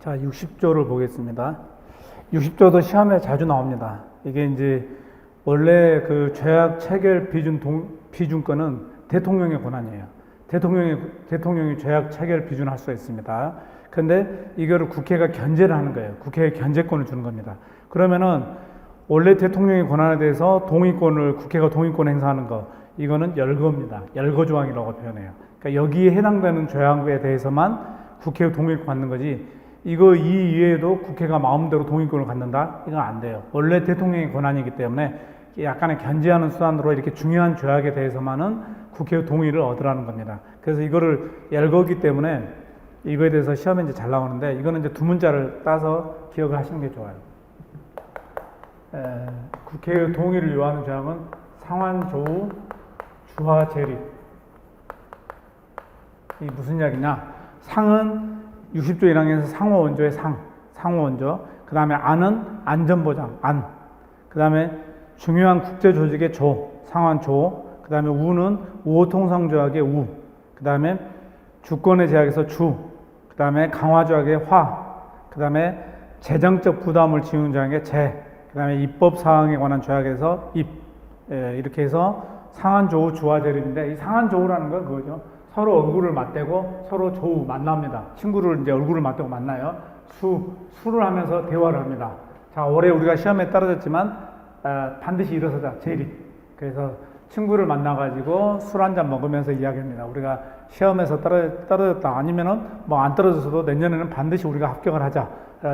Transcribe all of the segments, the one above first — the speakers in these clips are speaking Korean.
자, 60조를 보겠습니다. 60조도 시험에 자주 나옵니다. 이게 이제 원래 그 죄악 체결 비준권은 대통령의 권한이에요. 대통령이 죄악 체결 비준할 수 있습니다. 근데 이거를 국회가 견제를 하는 거예요. 국회에 견제권을 주는 겁니다. 그러면은 원래 대통령의 권한에 대해서 국회가 동의권을 행사하는 거, 이거는 열거입니다. 열거조항이라고 표현해요. 그러니까 여기에 해당되는 죄악에 대해서만 국회의 동의를 받는 거지, 이 이외에도 국회가 마음대로 동의권을 갖는다? 이건 안 돼요. 원래 대통령의 권한이기 때문에 약간의 견제하는 수단으로 이렇게 중요한 죄악에 대해서만은 국회의 동의를 얻으라는 겁니다. 그래서 이거를 열거기 때문에 이거에 대해서 시험에 이제 잘 나오는데, 이거는 이제 두 문자를 따서 기억을 하시는 게 좋아요. 국회의 동의를 요하는 죄악은 상환, 조우, 주화, 재립. 이 무슨 이야기냐? 상은 60조 1항에서 상호 원조의 상호 원조. 그 다음에 안은 안전보장, 안. 그 다음에 중요한 국제조직의 상환 조. 그 다음에 우는 우호통상조약의 우. 그 다음에 주권의 제약에서 주. 그 다음에 강화조약의 화. 그 다음에 재정적 부담을 지우는 조약의 재. 그 다음에 입법사항에 관한 조약에서 입. 이렇게 해서 상한, 조우, 주화, 재립인데, 이 상한, 조우라는 건 그거죠. 서로 얼굴을 맞대고 서로 조우 만납니다. 친구를 이제 얼굴을 맞대고 만나요. 수를 하면서 대화를 합니다. 자, 올해 우리가 시험에 떨어졌지만 반드시 일어서자, 재립. 그래서 친구를 만나가지고 술 한잔 먹으면서 이야기합니다. 우리가 시험에서 떨어졌다. 아니면은 뭐 안 떨어졌어도 내년에는 반드시 우리가 합격을 하자.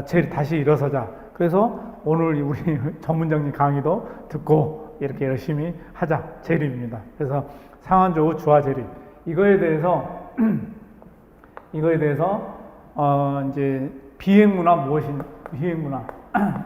재립, 다시 일어서자. 그래서 오늘 우리 전문장님 강의도 듣고 이렇게 열심히 하자. 재립입니다. 그래서 상한, 조우, 주화, 재립. 이거에 대해서 이제 비행문화 비행문화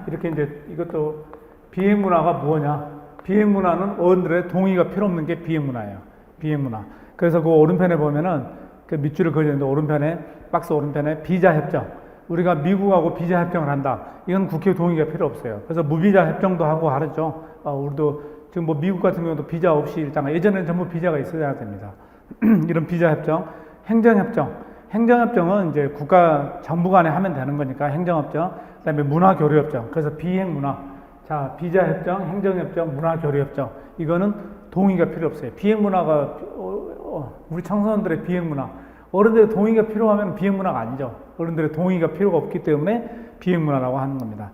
이렇게 이제 이것도 비행문화가 뭐냐? 비행문화는 어른들의 동의가 필요 없는 게 비행문화예요. 비행문화. 그래서 그 오른편에 보면은 그 밑줄을 그려있는데, 오른편에 박스 오른편에 비자 협정. 우리가 미국하고 비자 협정을 한다. 이건 국회 동의가 필요 없어요. 그래서 무비자 협정도 하고 하죠. 우리도 지금 뭐 미국 같은 경우도 비자 없이 일단 예전에는 전부 비자가 있어야 됩니다. 이런 비자 협정, 행정협정. 행정협정은 이제 정부 간에 하면 되는 거니까 행정협정. 그다음에 문화교류협정. 그래서 비행문화. 자, 비자협정, 행정협정, 문화교류협정. 이거는 동의가 필요 없어요. 비행문화가 우리 청소년들의 비행문화. 어른들의 동의가 필요하면 비행문화가 아니죠. 어른들의 동의가 필요가 없기 때문에 비행문화라고 하는 겁니다.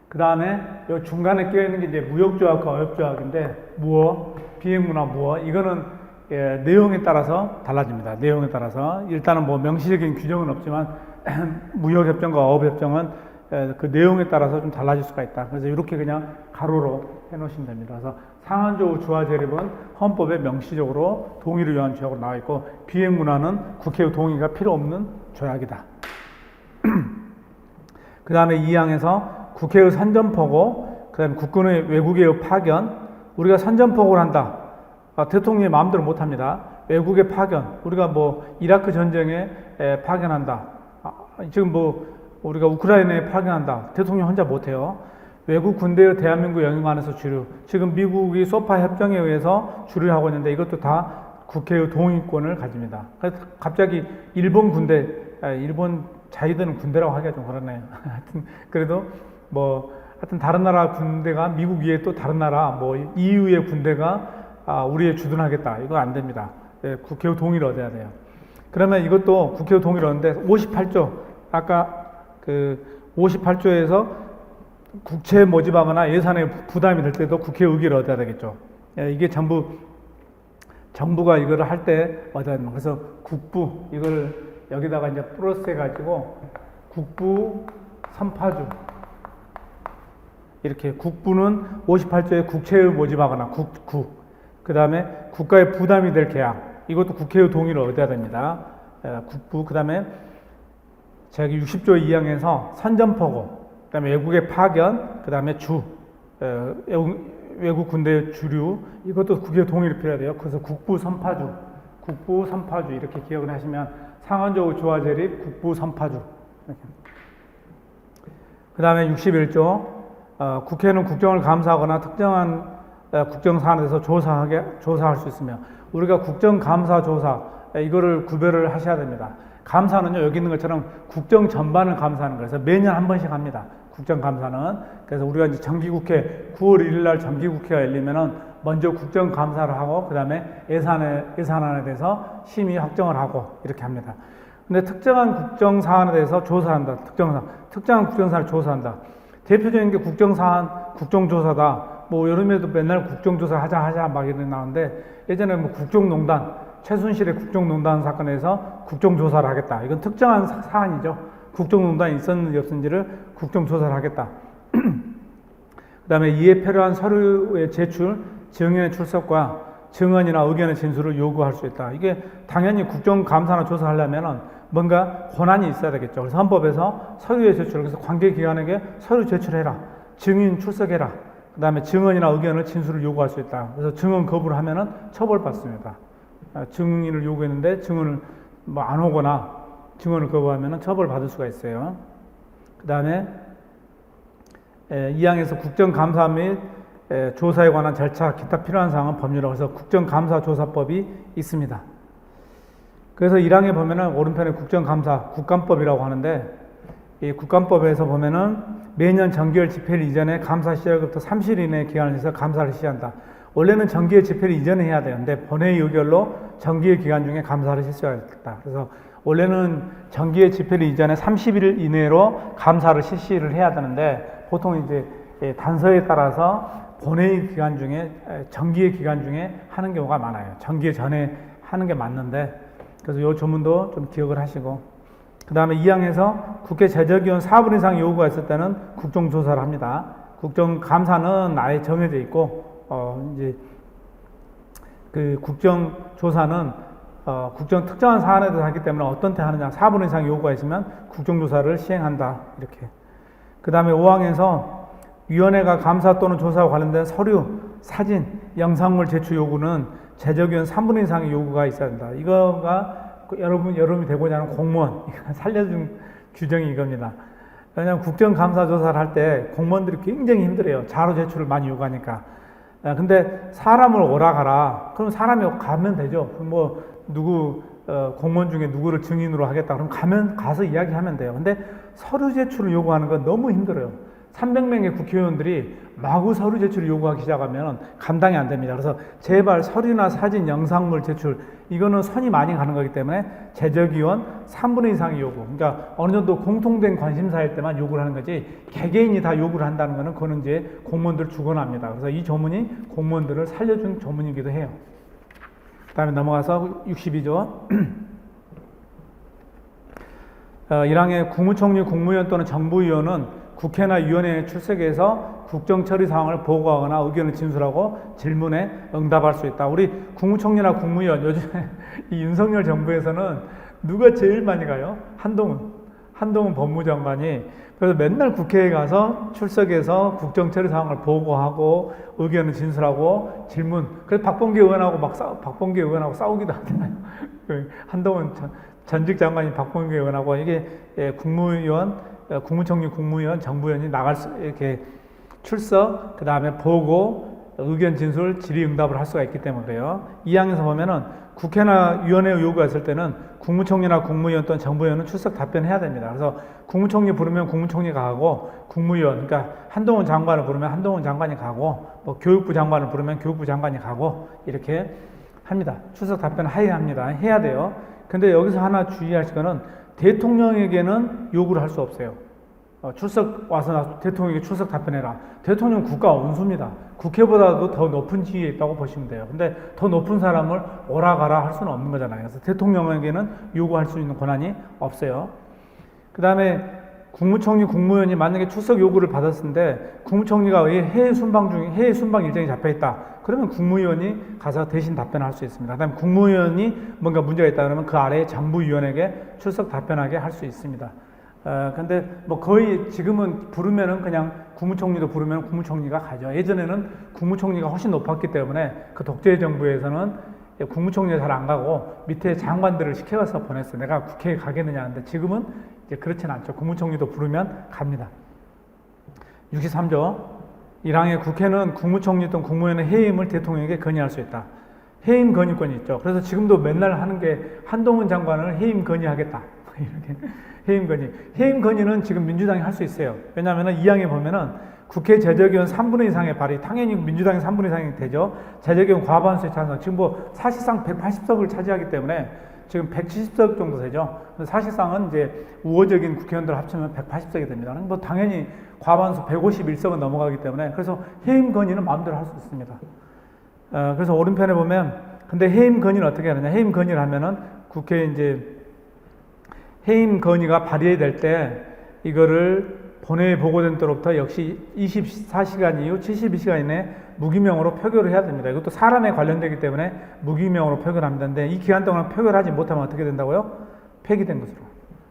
그 다음에 요 중간에 껴있는 게 이제 무역조약과 어협조약인데, 비행문화 이거는 내용에 따라서 달라집니다. 내용에 따라서. 일단은 뭐 명시적인 규정은 없지만 무역협정과 어업협정은 그 내용에 따라서 좀 달라질 수가 있다. 그래서 이렇게 그냥 가로로 해놓으시면 됩니다. 그래서 상한, 조우, 주화, 재립은 헌법에 명시적으로 동의를 요하는 조약으로 나와 있고, 비행문화는 국회의 동의가 필요 없는 조약이다. 그 다음에 2항에서 국회의 선전포고, 그 다음에 국군의 외국의 파견. 우리가 선전포고를 한다. 대통령이 마음대로 못합니다. 외국의 파견. 우리가 뭐 이라크 전쟁에 파견한다. 지금 뭐 우리가 우크라이나에 파견한다. 대통령 혼자 못해요. 외국 군대의 대한민국 영역 안에서 주류. 지금 미국이 소파 협정에 의해서 주류하고 있는데, 이것도 다 국회의 동의권을 가집니다. 그래서 갑자기 일본 군대, 일본 자기들은 군대라고 하기가 좀 그러네요. 하여튼 그래도 하여튼 다른 나라 군대가 미국 위에 또 다른 나라 EU의 군대가 우리에 주둔하겠다. 이거 안 됩니다. 국회의 동의를 얻어야 돼요. 그러면 이것도 국회의 동의를 얻는데 58조, 아까 그 58조에서 국채 모집하거나 예산에 부담이 될 때도 국회 의결을 얻어야 되겠죠. 이게 전부 정부가 이거를 할 때 얻어야 됩니다. 그래서 국부, 이걸 여기다가 이제 플러스 해가지고 국부 선파주. 이렇게 국부는 58조에 국채의 모집하거나 그 다음에 국가의 부담이 될 계약. 이것도 국회의 동의를 얻어야 됩니다. 국부. 그 다음에 저기 60조 2항에서 선전포고, 그 다음에 외국의 파견, 그 다음에 외국 군대의 주류. 이것도 국회의 동의를 필요해야 돼요. 그래서 국부 선파주 이렇게 기억을 하시면 상한, 조우, 주화, 재립, 국부 선파주. 그 다음에 61조, 국회는 국정을 감사하거나 특정한 국정 사안에 대해서 조사할 수 있으며, 우리가 국정감사 조사, 이거를 구별을 하셔야 됩니다. 감사는요, 여기 있는 것처럼 국정 전반을 감사하는 거예요. 그래서 매년 한 번씩 합니다. 국정감사는. 그래서 우리가 이제 정기국회 9월 1일 날 정기국회가 열리면은 먼저 국정감사를 하고 그 다음에 예산안에 대해서 심의 확정을 하고 이렇게 합니다. 근데 특정한 국정사안에 대해서 조사한다. 특정한 국정사안을 조사한다. 대표적인 게 국정사안, 국정조사다. 뭐 여름에도 맨날 국정조사 하자 막 이런 나오는데 예전에 뭐 국정농단, 최순실의 국정농단 사건에서 국정조사를 하겠다. 이건 특정한 사안이죠. 국정농단이 있었는지 없었는지를 국정조사를 하겠다. 그 다음에 이에 필요한 서류의 제출, 증인의 출석과 증언이나 의견의 진술을 요구할 수 있다. 이게 당연히 국정감사나 조사하려면은 뭔가 권한이 있어야 되겠죠. 그래서 헌법에서 서류의 제출, 그래서 관계기관에게 서류 제출해라. 증인 출석해라. 그 다음에 증언이나 의견을 진술을 요구할 수 있다. 그래서 증언 거부를 하면은 처벌받습니다. 증인을 요구했는데 증언을 뭐 안 오거나 증언을 거부하면은 처벌받을 수가 있어요. 그 다음에 2항에서 국정감사 및 조사에 관한 절차, 기타 필요한 사항은 법률이라고 해서 국정감사조사법이 있습니다. 그래서 1항에 보면은 오른편에 국정감사, 국감법이라고 하는데 이 국감법에서 보면은 매년 정기열 집회일 이전에 감사 시작부터 30일 이내 기간을 내서 감사를 실시한다. 원래는 정기열 집회를 이전에 해야 되는데 본회의 의결로 정기열 기간 중에 감사를 실시하겠다. 그래서 원래는 정기의 집회를 이전에 30일 이내로 감사를 실시를 해야 되는데 보통 이제 단서에 따라서 본회의 기간 중에 정기의 기간 중에 하는 경우가 많아요. 정기의 전에 하는 게 맞는데 그래서 이 조문도 좀 기억을 하시고 그 다음에 2항에서 국회 제적위원 4분 이상 요구가 있을 때는 국정조사를 합니다. 국정감사는 아예 정해져 있고 이제 그 국정조사는 국정 특정한 사안에 대해서 하기 때문에 어떤 때 하느냐 4분 이상 요구가 있으면 국정조사를 시행한다 이렇게. 그 다음에 5항에서 위원회가 감사 또는 조사와 관련된 서류, 사진, 영상물 제출 요구는 제적위원 3분 이상의 요구가 있어야 된다. 이거가 여러분이 되고자 하는 공무원 살려준 규정이 이겁니다. 왜냐하면 국정감사조사를 할 때 공무원들이 굉장히 힘들어요. 자료 제출을 많이 요구하니까. 근데 사람을 오라가라. 그럼 사람이 가면 되죠. 뭐 누구 공무원 중에 누구를 증인으로 하겠다. 그럼 가서 이야기하면 돼요. 근데 서류 제출을 요구하는 건 너무 힘들어요. 300명의 국회의원들이 마구 서류 제출을 요구하기 시작하면 감당이 안 됩니다. 그래서 제발 서류나 사진, 영상물 제출 이거는 선이 많이 가는 거기 때문에 제적위원 3분의 이상의 요구. 그러니까 어느 정도 공통된 관심사일 때만 요구를 하는 거지 개개인이 다 요구를 한다는 거는 그거는 이제 공무원들 주관합니다. 그래서 이 조문이 공무원들을 살려준 조문이기도 해요. 그 다음에 넘어가서 62조. 1항의 국무총리, 국무위원 또는 정부위원은 국회나 위원회에 출석해서 국정처리 사항을 보고하거나 의견을 진술하고 질문에 응답할 수 있다. 우리 국무총리나 국무위원 요즘에 이 윤석열 정부에서는 누가 제일 많이 가요? 한동훈 법무장관이. 그래서 맨날 국회에 가서 출석해서 국정처리 사항을 보고하고 의견을 진술하고 질문. 그래서 박범계 의원하고 싸우기도 하잖아요. 한동훈 전직 장관이 박범계 의원하고 이게 국무총리, 국무위원, 정부위원이 이렇게 출석, 그 다음에 보고, 의견 진술, 질의응답을 할 수가 있기 때문에 그래요. 2항에서 보면은 국회나 위원회 요구가 있을 때는 국무총리나 국무위원 또는 정부위원은 출석 답변해야 됩니다. 그래서 국무총리 부르면 국무총리가 가고, 국무위원, 그러니까 한동훈 장관을 부르면 한동훈 장관이 가고, 뭐 교육부 장관을 부르면 교육부 장관이 가고, 이렇게 합니다. 출석 답변 합니다. 해야 돼요. 근데 여기서 하나 주의하실 거는 대통령에게는 요구를 할 수 없어요. 출석 와서 대통령에게 출석 답변해라. 대통령은 국가 원수입니다. 국회보다도 더 높은 지위에 있다고 보시면 돼요. 근데 더 높은 사람을 오라가라 할 수는 없는 거잖아요. 그래서 대통령에게는 요구할 수 있는 권한이 없어요. 그 다음에 국무총리, 국무위원이 만약에 출석 요구를 받았는데 국무총리가 해외 순방 일정이 잡혀 있다. 그러면 국무위원이 가서 대신 답변할 수 있습니다. 그 다음에 국무위원이 뭔가 문제가 있다 그러면 그 아래에 정부위원에게 출석 답변하게 할 수 있습니다. 근데 뭐 거의 지금은 부르면은 그냥 국무총리도 부르면 국무총리가 가죠. 예전에는 국무총리가 훨씬 높았기 때문에 그 독재 정부에서는 국무총리가 잘 안 가고 밑에 장관들을 시켜서 보냈어요. 내가 국회에 가겠느냐 하는데 지금은 이제 그렇진 않죠. 국무총리도 부르면 갑니다. 63조. 1항의 국회는 국무총리 또는 국무위원의 해임을 대통령에게 건의할 수 있다. 해임 건의권이 있죠. 그래서 지금도 맨날 하는 게 한동훈 장관을 해임 건의하겠다. 이렇게 해임 건의. 해임 건의는 지금 민주당이 할 수 있어요. 왜냐하면 2항에 보면은 국회 제적의원 3분의 2 이상의 발의, 당연히 민주당이 3분의 2 이상이 되죠. 제적의원 과반수의 찬성. 지금 뭐 사실상 180석을 차지하기 때문에 지금 170석 정도 되죠. 사실상은 이제 우호적인 국회의원들 합치면 180석이 됩니다. 뭐 당연히 과반수 151석은 넘어가기 때문에 그래서 해임 건의는 마음대로 할 수 있습니다. 그래서 오른편에 보면 근데 해임 건의는 어떻게 하느냐? 해임 건의를 하면은 국회에 이제 해임 건의가 발의될 때 이거를 본회의에 보고된 때로부터 역시 24시간 이후 72시간 이내 무기명으로 표결을 해야 됩니다. 이것도 사람에 관련되기 때문에 무기명으로 표결합니다. 근데 이 기간 동안 표결하지 못하면 어떻게 된다고요? 폐기된 것으로.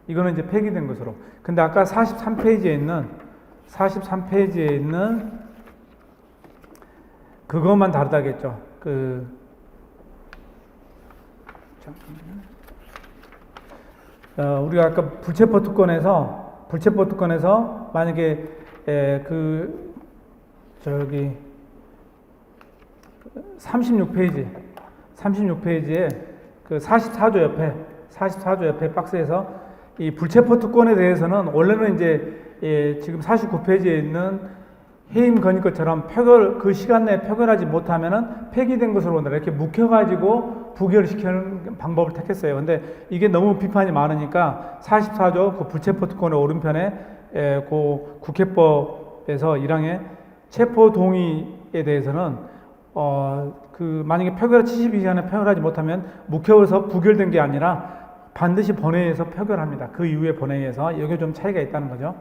이거는 이제 폐기된 것으로. 근데 아까 43페이지에 있는 그것만 다르다겠죠. 우리가 아까 불체포 특권에서 만약에 36페이지에 그 44조 옆에 박스에서 이 불체포 특권에 대해서는 원래는 이제 지금 49페이지에 있는 해임 건의권처럼 그 시간 내에 표결하지 못하면은 폐기된 것으로 본다. 이렇게 묵혀가지고 부결시키는 방법을 택했어요. 근데 이게 너무 비판이 많으니까 44조 그 불체포 특권의 오른편에 그 국회법에서 1항에 체포 동의에 대해서는 만약에 72시간에 표결하지 못하면 묵혀서 부결된 게 아니라 반드시 본회의에서 표결합니다. 그 이후에 본회의에서 여기 좀 차이가 있다는 거죠.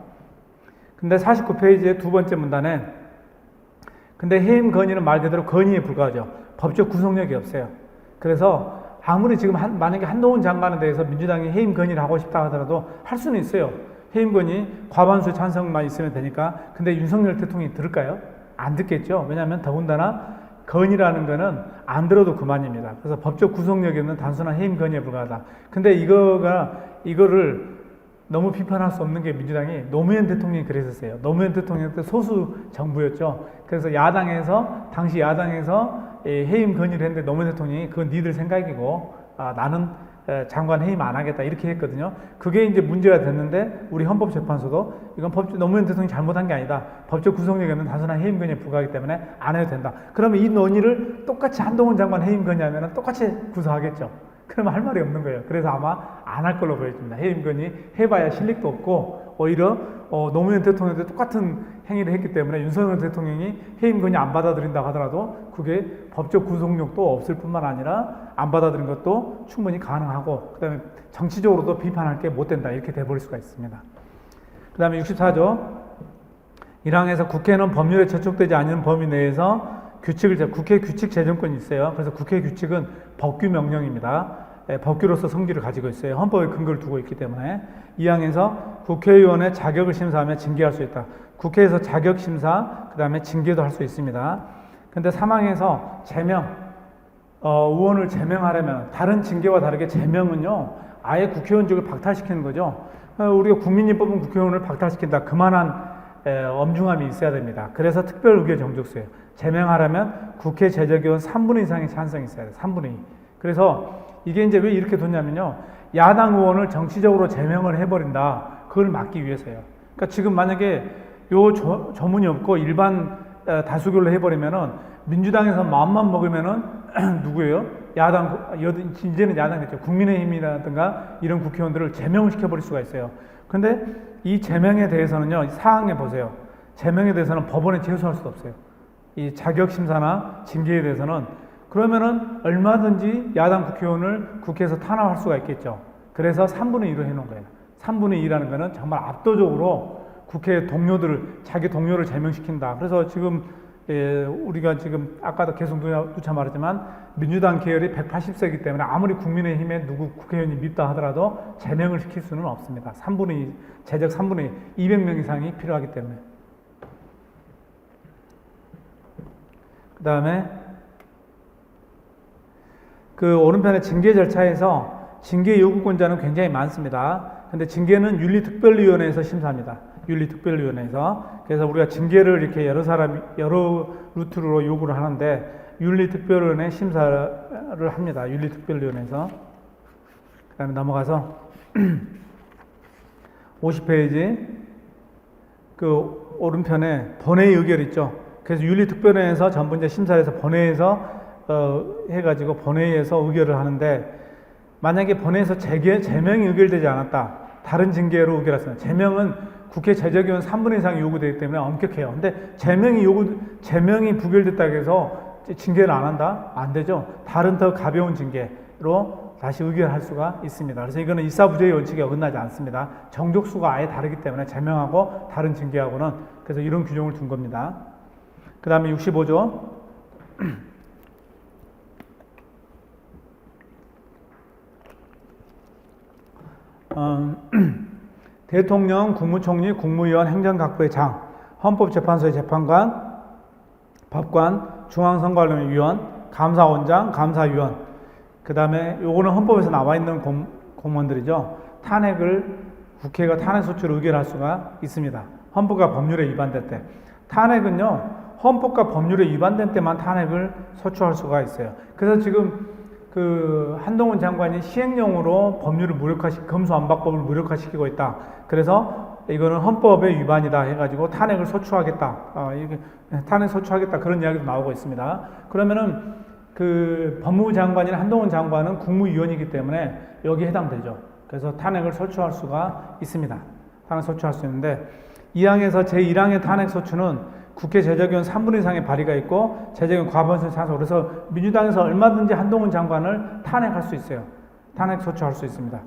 근데 49페이지의 두 번째 문단에 근데 해임 건의는 말 그대로 건의에 불과하죠. 법적 구속력이 없어요. 그래서 아무리 지금 만약에 한동훈 장관에 대해서 민주당이 해임 건의를 하고 싶다 하더라도 할 수는 있어요. 해임 건의 과반수 찬성만 있으면 되니까. 근데 윤석열 대통령이 들을까요? 안 듣겠죠. 왜냐하면 더군다나 건의라는 거는 안 들어도 그만입니다. 그래서 법적 구속력이 없는 단순한 해임 건의에 불과하다. 근데 이거를 너무 비판할 수 없는 게 민주당이 노무현 대통령이 그랬었어요. 노무현 대통령 때 소수 정부였죠. 그래서 당시 야당에서 해임 건의를 했는데 노무현 대통령이 그건 니들 생각이고 나는 장관 해임 안 하겠다 이렇게 했거든요. 그게 이제 문제가 됐는데 우리 헌법재판소도 이건 노무현 대통령이 잘못한 게 아니다. 법적 구속력이 없는 단순한 해임 건의에 불과하기 때문에 안 해도 된다. 그러면 이 논의를 똑같이 한동훈 장관 해임 건의하면 똑같이 구속하겠죠. 그러면 할 말이 없는 거예요. 그래서 아마 안 할 걸로 보여집니다. 해임 건의 해봐야 실력도 없고 오히려 노무현 대통령도 똑같은 행위를 했기 때문에 윤석열 대통령이 해임 건의 안 받아들인다고 하더라도 그게 법적 구속력도 없을 뿐만 아니라 안 받아들인 것도 충분히 가능하고 그다음에 정치적으로도 비판할 게 못 된다 이렇게 돼버릴 수가 있습니다. 그다음에 64조 1항에서 국회는 법률에 저촉되지 않는 범위 내에서 국회 규칙 제정권이 있어요. 그래서 국회 규칙은 법규 명령입니다. 법규로서 성질을 가지고 있어요. 헌법에 근거를 두고 있기 때문에 2항에서 국회의원의 자격을 심사하며 징계할 수 있다. 국회에서 자격 심사, 그 다음에 징계도 할 수 있습니다. 근데 3항에서 의원을 제명하려면 다른 징계와 다르게 제명은요 아예 국회의원직을 박탈시키는 거죠. 우리가 국민이 뽑은 국회의원을 박탈시킨다. 그만한 엄중함이 있어야 됩니다. 그래서 특별 의결 정족수예요. 제명하려면 국회 제적의원 3분의 2 이상의 찬성이 있어야 돼요. 3분의 2. 그래서 이게 이제 왜 이렇게 뒀냐면요. 야당 의원을 정치적으로 제명을 해버린다. 그걸 막기 위해서요. 그러니까 지금 만약에 요 조문이 없고 일반 다수결로 해버리면은 민주당에서 마음만 먹으면은 누구예요? 이제는 야당이겠죠. 국민의힘이라든가 이런 국회의원들을 제명을 시켜버릴 수가 있어요. 근데 이 제명에 대해서는요, 사항에 보세요. 제명에 대해서는 법원에 제소할 수도 없어요. 이 자격심사나 징계에 대해서는 그러면은 얼마든지 야당 국회의원을 국회에서 탄압할 수가 있겠죠. 그래서 3분의 2로 해놓은 거예요. 3분의 2라는 거는 정말 압도적으로 국회 자기 동료를 제명시킨다. 그래서 지금 우리가 지금 아까도 계속 누차 말했지만 민주당 계열이 180석이기 때문에 아무리 국민의힘에 누구 국회의원이 밉다 하더라도 제명을 시킬 수는 없습니다. 3분의 2, 제적 3분의 2, 200명 이상이 필요하기 때문에. 그 다음에 그 오른편의 징계 절차에서 징계 요구권자는 굉장히 많습니다. 근데 징계는 윤리특별위원회에서 심사합니다. 윤리특별위원회에서. 그래서 우리가 징계를 이렇게 여러 루트로 요구를 하는데 윤리특별위원회 심사를 합니다. 윤리특별위원회에서. 그 다음에 넘어가서 50페이지 그 오른편에 본회의 의결 있죠. 그래서 윤리특별위원회에서 전부 이제 심사해서 본회의에서 해가지고 본회의에서 의결을 하는데, 만약에 본회의에서 제명이 의결되지 않았다, 다른 징계로 의결했습니다. 제명은 국회 제적의원 3분의 2상이 요구되기 때문에 엄격해요. 근데 제명이 부결됐다고 해서 징계를 안 한다? 안 되죠. 다른 더 가벼운 징계로 다시 의결할 수가 있습니다. 그래서 이거는 일사부재의 원칙에 어긋나지 않습니다. 정족수가 아예 다르기 때문에 제명하고 다른 징계하고는, 그래서 이런 규정을 둔 겁니다. 그 다음에 65조. 대통령, 국무총리, 국무위원, 행정각부의 장, 헌법재판소의 재판관, 법관, 중앙선거관리위원, 감사원장, 감사위원. 그 다음에 요거는 헌법에서 나와 있는 공무원들이죠. 국회가 탄핵소추를 의결할 수가 있습니다. 헌법과 법률에 위반될 때. 탄핵은요, 헌법과 법률에 위반된 때만 탄핵을 소추할 수가 있어요. 그래서 지금 한동훈 장관이 시행령으로 법률을 검수안박법을 무력화시키고 있다. 그래서 이거는 헌법의 위반이다 해가지고 탄핵을 소추하겠다. 탄핵 소추하겠다. 그런 이야기도 나오고 있습니다. 그러면은 법무부 장관이나 한동훈 장관은 국무위원이기 때문에 여기에 해당되죠. 그래서 탄핵을 소추할 수가 있습니다. 탄핵 소추할 수 있는데, 2항에서 제1항의 탄핵 소추는 국회 제적의원 3분의 2 이상의 발의가 있고 제적의원 과반수 찬성. 그래서 민주당에서 얼마든지 한동훈 장관을 탄핵할 수 있어요. 탄핵 소추할 수 있습니다.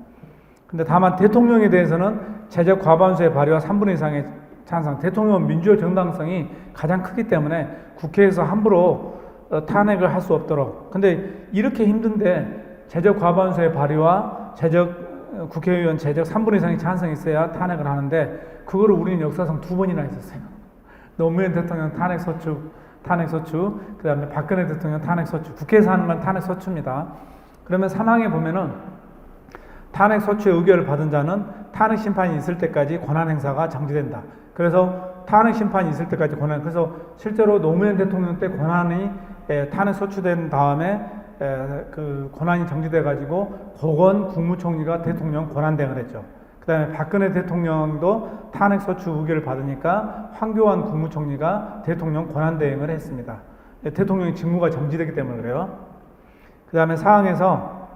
근데 다만 대통령에 대해서는 제적 과반수의 발의와 3분의 2 이상의 찬성. 대통령은 민주적 정당성이 가장 크기 때문에 국회에서 함부로 탄핵을 할 수 없도록. 근데 이렇게 힘든데 제적 과반수의 발의와 국회의원 제적 3분의 2 이상의 찬성이 있어야 탄핵을 하는데, 그거를 우리는 역사상 2번이나 했었어요. 노무현 대통령 탄핵소추, 그 다음에 박근혜 대통령 탄핵소추, 국회에서 하는 건 탄핵소추입니다. 그러면 3항에 보면은 탄핵소추의 의결을 받은 자는 탄핵심판이 있을 때까지 권한행사가 정지된다. 그래서 탄핵심판이 있을 때까지 그래서 실제로 노무현 대통령 때 탄핵소추된 다음에 그 권한이 정지돼가지고 고건 국무총리가 대통령 권한대행을 했죠. 그 다음에 박근혜 대통령도 탄핵소추 의결을 받으니까 황교안 국무총리가 대통령 권한대행을 했습니다. 대통령의 직무가 정지되기 때문에 그래요. 그 다음에 사항에서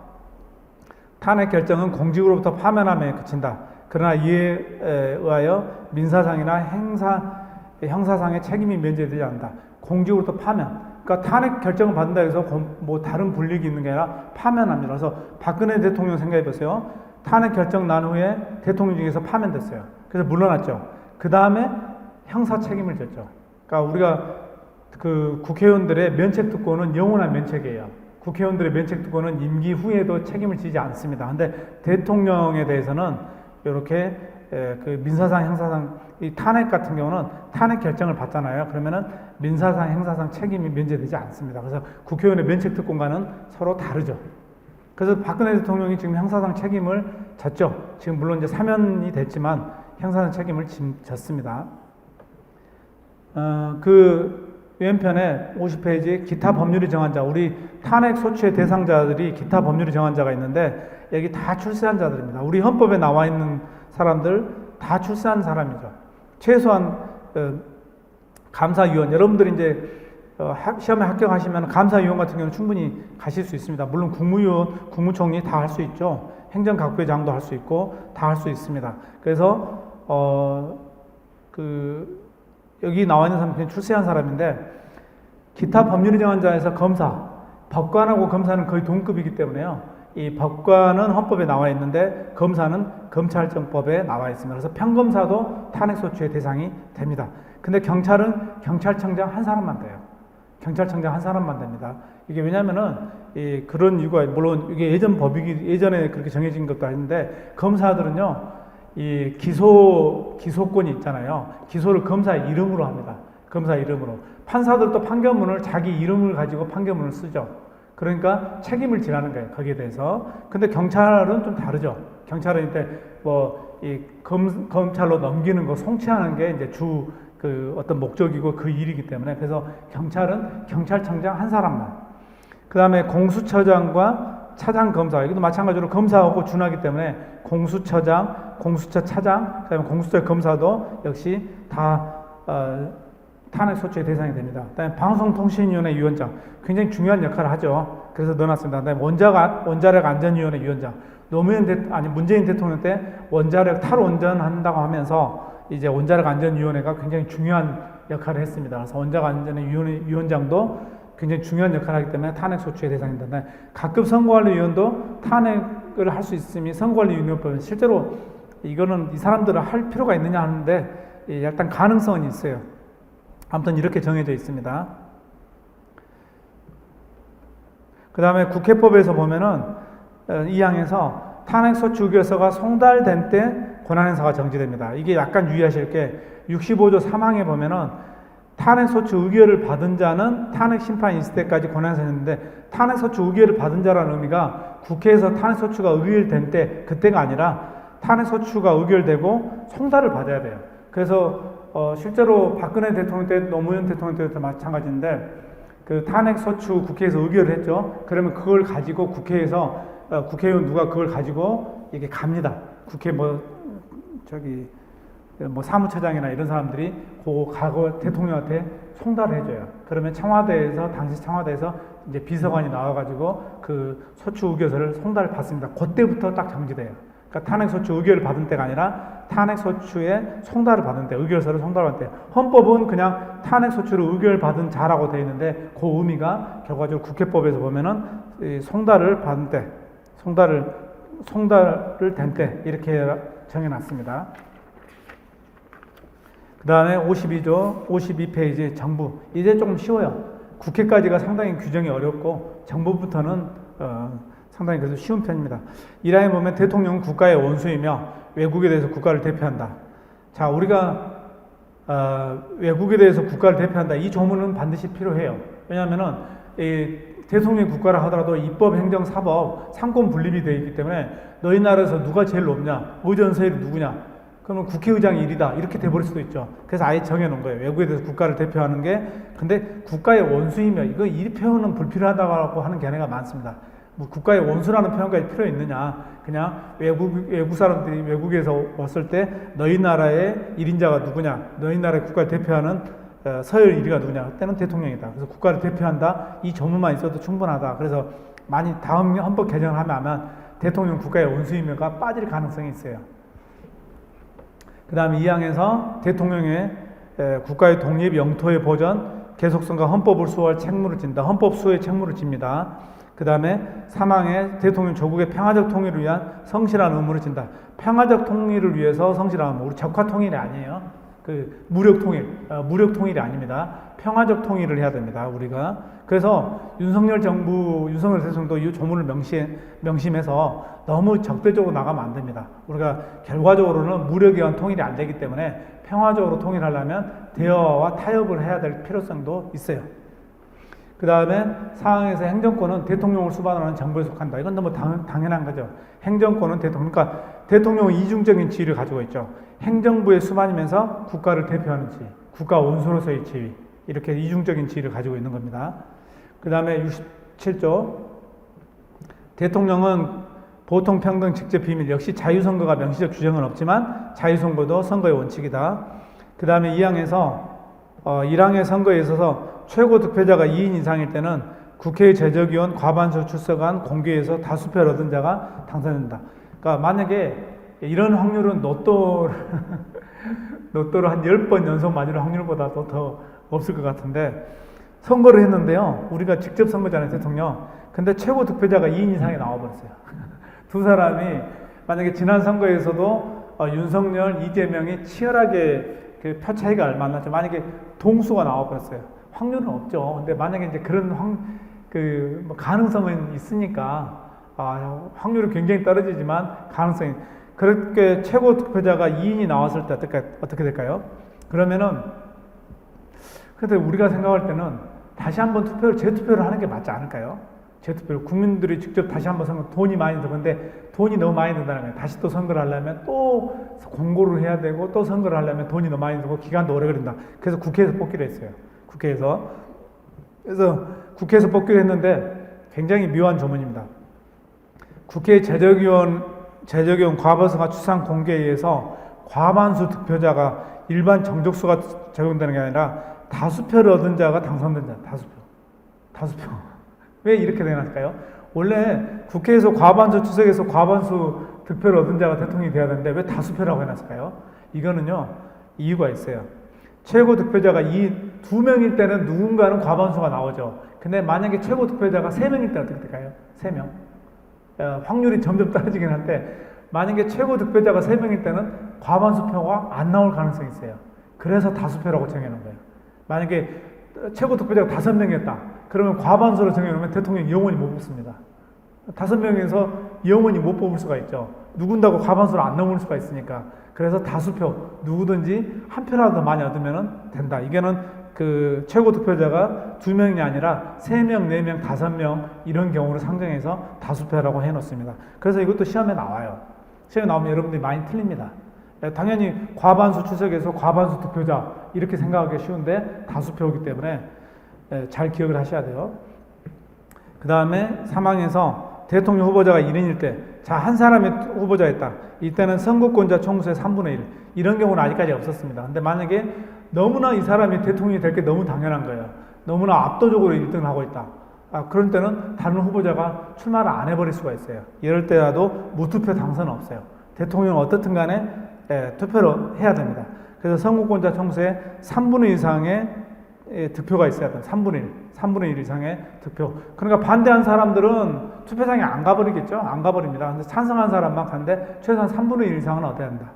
탄핵 결정은 공직으로부터 파면함에 그친다. 그러나 이에 의하여 민사상이나 형사상의 책임이 면제되지 않는다. 공직으로부터 파면. 그러니까 탄핵 결정을 받는다 해서 뭐 다른 불이익이 있는 게 아니라 파면합니다. 그래서 박근혜 대통령 생각해 보세요. 탄핵 결정 난 후에 대통령직에서 파면됐어요. 그래서 물러났죠. 그 다음에 형사 책임을 졌죠. 그러니까 우리가 국회의원들의 면책특권은 영원한 면책이에요. 국회의원들의 면책특권은 임기 후에도 책임을 지지 않습니다. 근데 대통령에 대해서는 이렇게 민사상, 형사상, 이 탄핵 같은 경우는 탄핵 결정을 받잖아요. 그러면은 민사상, 형사상 책임이 면제되지 않습니다. 그래서 국회의원의 면책특권과는 서로 다르죠. 그래서 박근혜 대통령이 지금 형사상 책임을 졌죠. 지금 물론 이제 사면이 됐지만 형사상 책임을 졌습니다. 왼편에 50페이지 기타 법률이 정한 자, 우리 탄핵 소추의 대상자들이 기타 법률이 정한 자가 있는데 여기 다 출세한 자들입니다. 우리 헌법에 나와 있는 사람들 다 출세한 사람이죠. 최소한 감사위원, 여러분들이 이제 시험에 합격하시면 감사위원 같은 경우는 충분히 가실 수 있습니다. 물론 국무위원, 국무총리 다 할 수 있죠. 행정각부의 장도 할 수 있고 다 할 수 있습니다. 그래서 여기 나와 있는 사람은 출세한 사람인데, 기타 법률이 정한 자에서 검사, 법관하고 검사는 거의 동급이기 때문에요. 이 법관은 헌법에 나와 있는데 검사는 검찰청법에 나와 있습니다. 그래서 평검사도 탄핵소추의 대상이 됩니다. 근데 경찰은 경찰청장 한 사람만 돼요. 경찰청장 한 사람만 됩니다. 이게 왜냐면은 그런 이유가, 물론 이게 예전에 그렇게 정해진 것도 아닌데, 검사들은요 이 기소권이 있잖아요. 기소를 검사 이름으로 합니다. 검사 이름으로. 판사들도 판결문을 자기 이름을 가지고 판결문을 쓰죠. 그러니까 책임을 지라는 거예요. 거기에 대해서. 근데 경찰은 좀 다르죠. 경찰은 이제 검찰로 넘기는 거, 송치하는 게 이제 그 어떤 목적이고 그 일이기 때문에 그래서 경찰은 경찰청장 한 사람만. 그 다음에 공수처장과 차장검사 이것도 마찬가지로 검사하고 준하기 때문에 공수처장, 공수처 차장, 그다음에 공수처 검사도 역시 다 탄핵소추의 대상이 됩니다. 그다음에 방송통신위원회 위원장 굉장히 중요한 역할을 하죠. 그래서 넣어놨습니다. 그다음에 원자력 안전위원회 위원장 문재인 대통령 때 원자력 탈원전한다고 하면서 이제 원자력 안전위원회가 굉장히 중요한 역할을 했습니다. 그래서 원자력 안전위원회 위원장도 굉장히 중요한 역할을 하기 때문에 탄핵소추의 대상입니다. 가급 선거관리위원도 탄핵을 할 수 있음이 선거관리위원회법은 실제로 이거는 이 사람들은 할 필요가 있느냐 하는데 일단 가능성은 있어요. 아무튼 이렇게 정해져 있습니다. 그 다음에 국회법에서 보면은 이 항에서 탄핵소추 의결서가 송달된 때 권한행사가 정지됩니다. 이게 약간 유의하실 게 65조 3항에 보면은 탄핵소추 의결을 받은 자는 탄핵 심판이 있을 때까지 권한행사가 있는데 탄핵소추 의결을 받은 자라는 의미가 국회에서 탄핵소추가 의결된 때 그때가 아니라 탄핵소추가 의결되고 송달을 받아야 돼요. 그래서 실제로 박근혜 대통령 때 노무현 대통령 때도 마찬가지인데 그 탄핵소추 국회에서 의결을 했죠. 그러면 그걸 가지고 국회에서 국회의원 누가 그걸 가지고 이게 갑니다. 국회 사무처장이나 이런 사람들이 그 과거 대통령한테 송달을 해줘요. 그러면 당시 청와대에서 이제 비서관이 나와가지고 그 소추 의결서를 송달을 받습니다. 그때부터 딱 정지돼요. 그러니까 탄핵소추 의결을 받은 때가 아니라 탄핵소추에 송달을 받은 때, 의결서를 송달받은 때. 헌법은 그냥 탄핵소추를 의결받은 자라고 되어 있는데 그 의미가 결과적으로 국회법에서 보면은 송달을 받은 때, 송달을 된 때 이렇게 정해놨습니다. 그 다음에 52페이지 정부. 이제 조금 쉬워요. 국회까지가 상당히 규정이 어렵고 정부부터는 상당히 그래도 쉬운 편입니다. 이 라인 보면 대통령은 국가의 원수이며 외국에 대해서 국가를 대표한다. 자, 우리가 외국에 대해서 국가를 대표한다. 이 조문은 반드시 필요해요. 왜냐하면은 대통령이 국가라 하더라도 입법, 행정, 사법, 삼권 분립이 되어 있기 때문에 너희 나라에서 누가 제일 높냐, 의전서열이 누구냐, 그러면 국회의장이 1위다 이렇게 돼버릴 수도 있죠. 그래서 아예 정해놓은 거예요. 외국에 대해서 국가를 대표하는 게. 근데 국가의 원수이며 이거 이 표현은 불필요하다고 하는 견해가 많습니다. 뭐 국가의 원수라는 표현까지 필요 있느냐. 그냥 외국 사람들이 외국에서 왔을 때 너희 나라의 1인자가 누구냐, 너희 나라의 국가를 대표하는 서열 1위가 누구냐. 그때는 대통령이다. 그래서 국가를 대표한다. 이 조문만 있어도 충분하다. 그래서 많이 다음 헌법 개정을 하면 대통령 국가의 원수이며가 빠질 가능성이 있어요. 그 다음에 이 항에서 대통령의 국가의 독립, 영토의 보전, 계속성과 헌법을 수호할 책무를 진다. 헌법 수호의 책무를 집니다. 그 다음에 3항에 대통령 조국의 평화적 통일을 위한 성실한 의무를 진다. 평화적 통일을 위해서 성실한 의무. 우리 적화 통일이 아니에요. 그 무력 통일이 아닙니다. 평화적 통일을 해야 됩니다. 우리가. 그래서 윤석열 대통령도 이 조문을 명심해서 너무 적대적으로 나가면 안 됩니다. 우리가 결과적으로는 무력에 의한 통일이 안 되기 때문에 평화적으로 통일하려면 대화와 타협을 해야 될 필요성도 있어요. 그 다음에 사항에서 행정권은 대통령을 수반하는 정부에 속한다. 이건 너무 당연한 거죠. 행정권은 그러니까 대통령은 이중적인 지위를 가지고 있죠. 행정부의 수반이면서 국가를 대표하는 지위, 국가 원수로서의 지위, 이렇게 이중적인 지위를 가지고 있는 겁니다. 그 다음에 67조 대통령은 보통 평등 직접 비밀, 역시 자유선거가 명시적 규정은 없지만 자유선거도 선거의 원칙이다. 그 다음에 2항에서 1항의 선거에 있어서 최고 득표자가 2인 이상일 때는 국회 제적위원 과반수 출석한 공개에서 다수표를 얻은 자가 당선된다. 그러니까 만약에 이런 확률은 로또를 한 10번 연속 맞을 확률보다도 더 없을 것 같은데 선거를 했는데요. 우리가 직접 선거잖아요, 대통령. 근데 최고 득표자가 2인 이상이 나와버렸어요. 두 사람이 만약에 지난 선거에서도 윤석열, 이재명이 치열하게 그 표 차이가 얼마 안 났죠. 만약에 동수가 나와버렸어요. 확률은 없죠. 근데 만약에 이제 그런 가능성은 있으니까 확률은 굉장히 떨어지지만 가능성이 그렇게 최고 득표자가 2인이 나왔을 때 어떻게 될까요? 그러면은 근데 우리가 생각할 때는 다시 한번 재투표를 하는 게 맞지 않을까요? 재투표를 국민들이 직접 다시 한번 선거 돈이 많이 들었는데 돈이 너무 많이 든다는 거예요. 다시 또 선거를 하려면 또 공고를 해야 되고 또 선거를 하려면 돈이 너무 많이 들고 기간도 오래 걸린다. 그래서 국회에서 뽑기로 했어요. 국회에서. 그래서 국회에서 뽑기로 했는데 굉장히 묘한 조문입니다. 국회 제적위원 과반수가 추산 공개에 의해서 과반수 득표자가 일반 정족수가 적용되는 게 아니라 다수표를 얻은 자가 당선된 자. 다수표. 왜 이렇게 되나요? 원래 국회에서 과반수 추석에서 과반수 득표를 얻은 자가 대통령이 돼야 되는데 왜 다수표라고 해놨을까요? 이거는요, 이유가 있어요. 최고 득표자가 두 명일 때는 누군가는 과반수가 나오죠. 근데 만약에 최고 득표자가 3명일 때 어떻게 될까요? 3명. 확률이 점점 떨어지긴 한데, 만약에 최고 득표자가 3명일 때는 과반수표가 안 나올 가능성이 있어요. 그래서 다수표라고 정해놓은 거예요. 만약에 최고 득표자가 5명이었다. 그러면 과반수로 정해놓으면 대통령이 영원히 못 뽑습니다. 5명에서 영원히 못 뽑을 수가 있죠. 누군다고 과반수를 안 넘을 수가 있으니까. 그래서 다수표, 누구든지 한 표라도 더 많이 얻으면 된다. 이게는 그 최고 득표자가 2명이 아니라 3명, 4명, 5명 이런 경우를 상정해서 다수표라고 해놓습니다. 그래서 이것도 시험에 나와요. 시험에 나오면 여러분들이 많이 틀립니다. 당연히 과반수 추석에서 과반수 득표자 이렇게 생각하기 쉬운데 다수표이기 때문에 잘 기억을 하셔야 돼요. 그 다음에 3항에서 대통령 후보자가 1인일 때, 자, 한 사람이 후보자였다. 이때는 선거권자 총수의 3분의 1. 이런 경우는 아직까지 없었습니다. 근데 만약에 너무나 이 사람이 대통령이 될 게 너무 당연한 거예요. 너무나 압도적으로 1등을 하고 있다. 그런 때는 다른 후보자가 출마를 안 해버릴 수가 있어요. 이럴 때라도 무투표 당선은 없어요. 대통령은 어떻든 간에 투표를 해야 됩니다. 그래서 선거권자 총수의 3분의 1 이상의 득표가 있어야 돼요. 3분의 1 이상의 득표. 그러니까 반대한 사람들은 투표장에 안 가버리겠죠? 안 가버립니다. 근데 찬성한 사람만 가는데 최소한 3분의 1 이상은 얻어야 한다.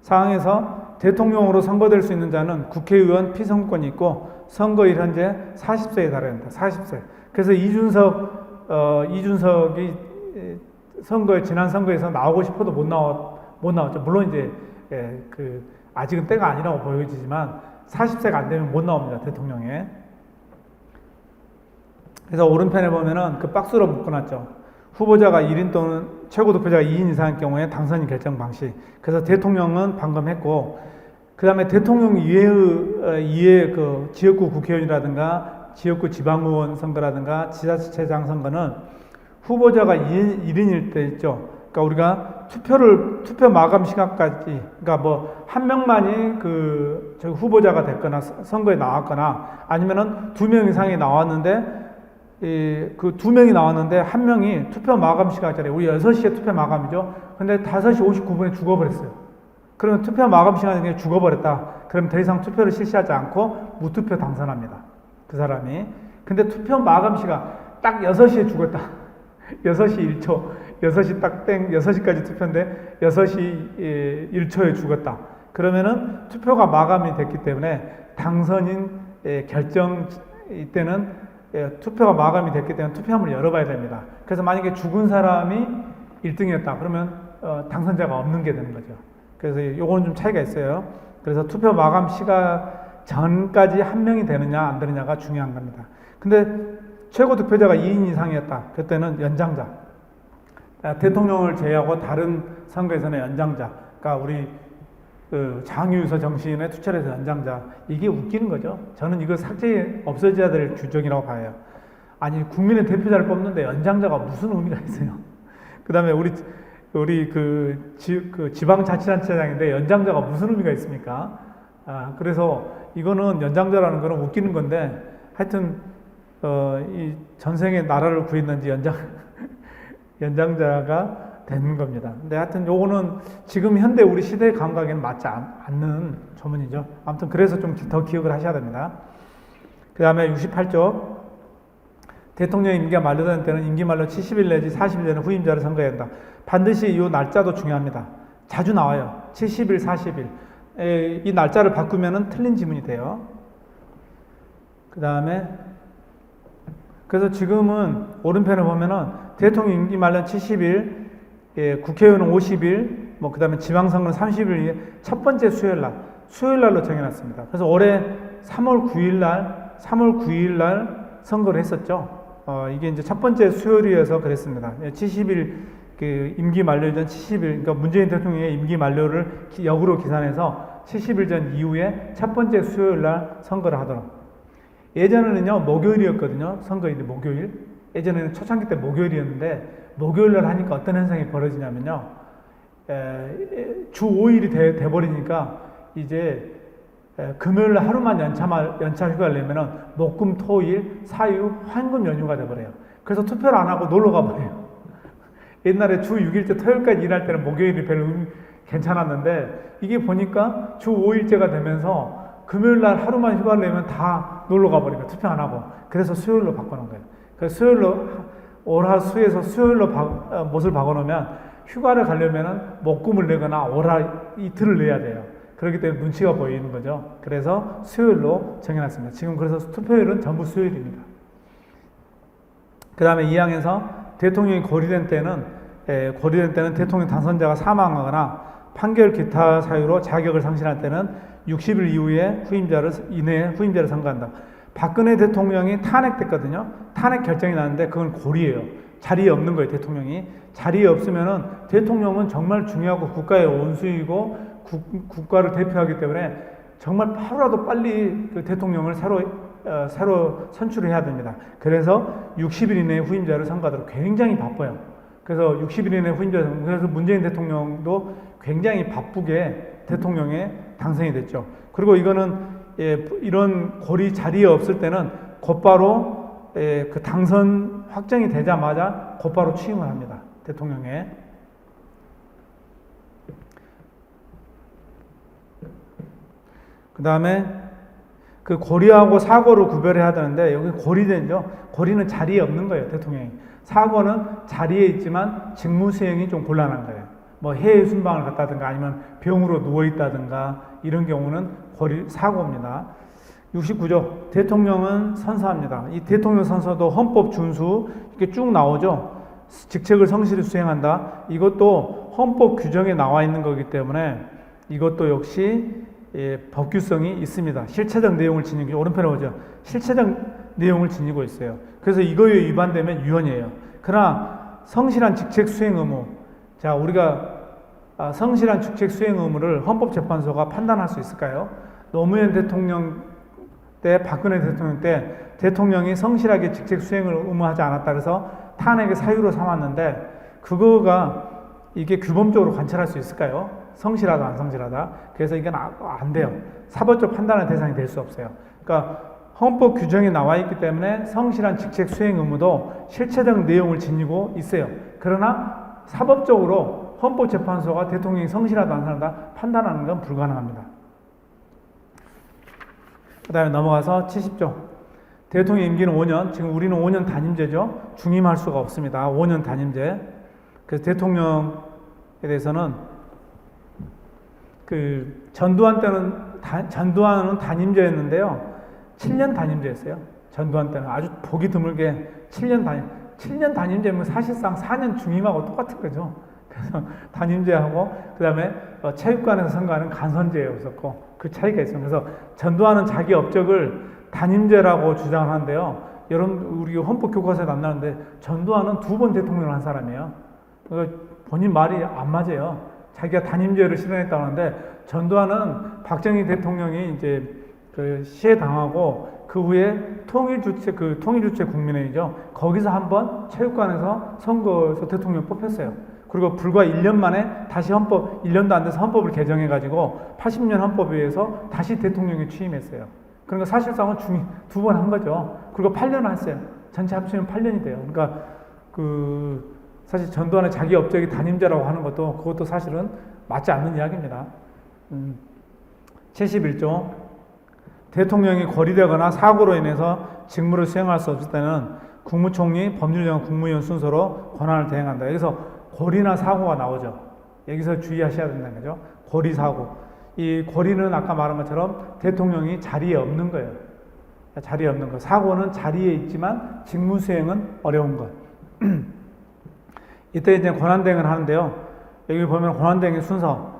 사항에서 대통령으로 선거될 수 있는 자는 국회의원 피선거권이 있고 선거일 현재 40세에 달해야 한다. 40세. 그래서 이준석이 지난 선거에서 나오고 싶어도 못 나왔죠. 물론 이제 아직은 때가 아니라고 보여지지만 40세가 안 되면 못 나옵니다. 대통령에. 그래서 오른편에 보면은 그 박스로 묶어놨죠. 후보자가 1인 또는 최고 득표자가 2인 이상일 경우에 당선인 결정 방식. 그래서 대통령은 방금 했고, 그 다음에 대통령 이외의 그 지역구 국회의원이라든가 지역구 지방의원 선거라든가 지자체장 선거는 후보자가 1인일 때 있죠. 그러니까 우리가 투표 마감 시간까지, 그러니까 뭐 한 명만이 저 후보자가 됐거나 선거에 나왔거나 아니면은 2명 이상이 나왔는데 그 2명이 나왔는데 한 명이 투표 마감 시간짜리, 우리 6시에 투표 마감이죠. 근데 5시 59분에 죽어버렸어요. 그러면 투표 마감 시간에 죽어버렸다. 그럼 더 이상 투표를 실시하지 않고 무투표 당선합니다. 그 사람이. 근데 투표 마감 시간 딱 6시에 죽었다. 6시 1초. 6시 딱 6시까지 투표인데 6시 1초에 죽었다. 그러면은 투표가 마감이 됐기 때문에 당선인 결정 이때는 투표가 마감이 됐기 때문에 투표함을 열어봐야 됩니다. 그래서 만약에 죽은 사람이 1등이었다. 그러면 당선자가 없는 게 되는 거죠. 그래서 요거는 좀 차이가 있어요. 그래서 투표 마감 시간 전까지 한 명이 되느냐 안 되느냐가 중요한 겁니다. 근데 최고 득표자가 2인 이상이었다. 그때는 연장자. 대통령을 제외하고 다른 선거에서는 연장자. 그러니까 우리 장유서 정치인의 투철에서 연장자. 이게 웃기는 거죠. 저는 이거 없어져야 될 규정이라고 봐요. 아니, 국민의 대표자를 뽑는데 연장자가 무슨 의미가 있어요. 그 다음에 우리 지방자치단체장인데 연장자가 무슨 의미가 있습니까? 그래서 이거는 연장자라는 거는 웃기는 건데, 하여튼, 이 전생에 나라를 구했는지 연장자가 되는 겁니다. 근데 하여튼 요거는 지금 현대 우리 시대의 감각에는 맞지 않는 조문이죠. 아무튼 그래서 좀 더 기억을 하셔야 됩니다. 그 다음에 68조. 대통령 임기가 만료되는 때는 임기 만료 70일 내지 40일 되는 후임자를 선거해야 한다. 반드시 이 날짜도 중요합니다. 자주 나와요. 70일, 40일. 이 날짜를 바꾸면은 틀린 지문이 돼요. 그 다음에 그래서 지금은 오른편에 보면은 대통령 임기 만료 70일, 국회의원은 50일, 그 다음에 지방선거는 30일, 첫 번째 수요일날로 정해놨습니다. 그래서 올해 3월 9일 날 선거를 했었죠. 이게 이제 첫 번째 수요일이어서 그랬습니다. 70일 그 임기 만료 전 70일, 그러니까 문재인 대통령의 임기 만료를 역으로 계산해서 70일 전 이후에 첫 번째 수요일 날 선거를 하도록. 예전에는요 목요일이었거든요. 선거일이 목요일. 예전에는 초창기 때 목요일이었는데 목요일 날 하니까 어떤 현상이 벌어지냐면요. 주 5일이 돼버리니까 이제 금요일 날 하루만 연차 휴가를 내면은 목, 금, 토, 일, 사유, 황금 연휴가 돼버려요. 그래서 투표를 안 하고 놀러 가버려요. 옛날에 주 6일째 토요일까지 일할 때는 목요일이 별로 괜찮았는데 이게 보니까 주 5일째가 되면서 금요일 날 하루만 휴가를 내면 다 놀러 가버리니까 투표 안 하고 그래서 수요일로 바꿔놓은 거예요. 그래서 수요일로 월화수에서 수요일로 못을 바꿔놓으면 휴가를 가려면은 목금을 내거나 월화 이틀을 내야 돼요. 그렇기 때문에 눈치가 보이는 거죠. 그래서 수요일로 정해놨습니다. 지금 그래서 투표율은 전부 수요일입니다. 그 다음에 2항에서 대통령이 고리된 때는 대통령 당선자가 사망하거나 판결 기타 사유로 자격을 상실할 때는 60일 이후에 이내에 후임자를 선거한다. 박근혜 대통령이 탄핵됐거든요. 탄핵 결정이 나는데 그건 고리예요. 자리에 없는 거예요, 대통령이. 자리에 없으면은 대통령은 정말 중요하고 국가의 원수이고 국가를 대표하기 때문에 정말 하루라도 빨리 그 대통령을 새로 선출을 해야 됩니다. 그래서 60일 이내에 후임자를 선거하도록 굉장히 바빠요. 그래서 60일 이내에 그래서 문재인 대통령도 굉장히 바쁘게 대통령에 당선이 됐죠. 그리고 이거는 이런 고리 자리에 없을 때는 곧바로 그 당선 확정이 되자마자 곧바로 취임을 합니다. 대통령에. 그 다음에 그 고리하고 사고를 구별해야 되는데 여기 고리되죠. 고리는 자리에 없는 거예요, 대통령이. 사고는 자리에 있지만 직무 수행이 좀 곤란한 거예요. 뭐 해외 순방을 갔다든가 아니면 병으로 누워 있다든가 이런 경우는 사고입니다. 69조 대통령은 선서합니다. 이 대통령 선서도 헌법 준수 이렇게 쭉 나오죠. 직책을 성실히 수행한다. 이것도 헌법 규정에 나와 있는 거기 때문에 이것도 역시 법규성이 있습니다. 실체적 내용을 지니고 오른편에 오죠. 실체적 내용을 지니고 있어요. 그래서 이거에 위반되면 유언이에요. 그러나 성실한 직책 수행 의무, 자 우리가 성실한 직책 수행 의무를 헌법재판소가 판단할 수 있을까요? 노무현 대통령 때, 박근혜 대통령 때 대통령이 성실하게 직책 수행을 의무하지 않았다 그래서 탄핵의 사유로 삼았는데 그거가 이게 규범적으로 관찰할 수 있을까요? 성실하다 안 성실하다. 그래서 이건 안 돼요. 사법적 판단의 대상이 될 수 없어요. 그러니까 헌법 규정에 나와 있기 때문에 성실한 직책 수행 의무도 실체적 내용을 지니고 있어요. 그러나 사법적으로 헌법재판소가 대통령이 성실하다 안 성실하다 판단하는 건 불가능합니다. 그 다음에 넘어가서 70조. 대통령 임기는 5년. 지금 우리는 5년 단임제죠. 중임할 수가 없습니다. 5년 단임제. 그래서 대통령에 대해서는 그 전두환 전두환은 단임제였는데요. 7년 단임제였어요. 전두환 때는 아주 보기 드물게 7년 단임제면 사실상 4년 중임하고 똑같은 거죠. 그래서 단임제하고 그다음에 체육관에서 선거하는 간선제였었고 그 차이가 있어요. 그래서 전두환은 자기 업적을 단임제라고 주장하는데요. 여러분 우리 헌법 교과서에 안 나오는데 전두환은 2번 대통령을 한 사람이에요. 그러니까 본인 말이 안 맞아요. 자기가 단임제를 실현했다고 하는데 전두환은 박정희 대통령이 이제 그 시해당하고 그 후에 통일주체 국민회의죠. 거기서 한번 체육관에서 선거에서 대통령 뽑혔어요. 그리고 불과 1년 만에 다시 1년도 안 돼서 헌법을 개정해가지고 80년 헌법에 의해서 다시 대통령에 취임했어요. 그러니까 사실상은 2번 한 거죠. 그리고 8년 했어요. 전체 합치면 8년이 돼요. 그러니까 사실 전두환의 자기 업적이 단임제라고 하는 그것도 사실은 맞지 않는 이야기입니다. 71조. 대통령이 고리되거나 사고로 인해서 직무를 수행할 수 없을 때는 국무총리, 법률장관, 국무위원 순서로 권한을 대행한다. 여기서 고리나 사고가 나오죠. 여기서 주의하셔야 된다는 거죠. 고리, 사고. 이 고리는 아까 말한 것처럼 대통령이 자리에 없는 거예요. 자리에 없는 것. 사고는 자리에 있지만 직무 수행은 어려운 것. 이때 이제 권한대행을 하는데요. 여기 보면 권한대행의 순서.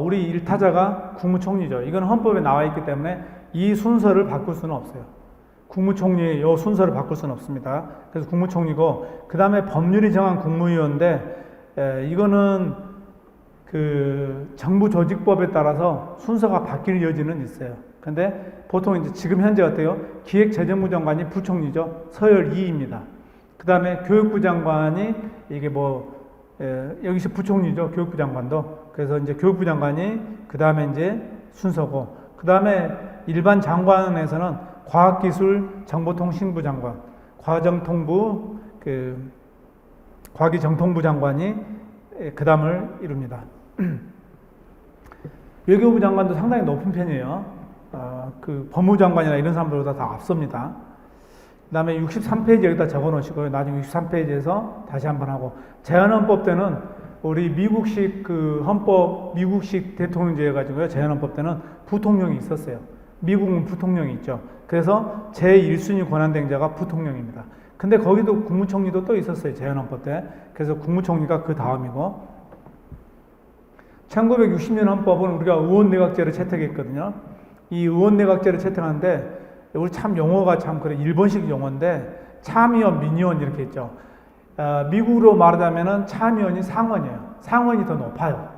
우리 일타자가 국무총리죠. 이건 헌법에 나와 있기 때문에 이 순서를 바꿀 수는 없어요. 국무총리 요 순서를 바꿀 수는 없습니다. 그래서 국무총리고 그 다음에 법률이 정한 국무위원인데 이거는 그 정부 조직법에 따라서 순서가 바뀔 여지는 있어요. 근데 보통 이제 지금 현재 어때요? 기획재정부 장관이 부총리죠. 서열 2입니다. 그 다음에 교육부 장관이 이게 여기서 부총리죠. 교육부 장관도. 그래서 이제 교육부 장관이 그 다음에 이제 순서고, 그 다음에 일반 장관에서는 과학기술정보통신부 장관, 과정통부, 과기정통부 장관이 그 다음을 이룹니다. 외교부 장관도 상당히 높은 편이에요. 그 법무장관이나 이런 사람들보다 다 앞섭니다. 그 다음에 63페이지 여기다 적어 놓으시고요. 나중에 63페이지에서 다시 한번 하고, 제한헌법 때는 우리 미국식 그 헌법, 미국식 대통령제 해가지고요. 제한헌법 때는 부통령이 있었어요. 미국은 부통령이 있죠. 그래서 제1순위 권한대행자가 부통령입니다. 근데 거기도 국무총리도 또 있었어요. 제한헌법 때. 그래서 국무총리가 그 다음이고, 1960년 헌법은 우리가 의원내각제를 채택했거든요. 이 의원내각제를 채택하는데, 우리 참 용어가 참 그래, 일본식 용어인데, 참의원, 민의원 이렇게 있죠. 미국으로 말하자면은 참의원이 상원이에요. 상원이 더 높아요.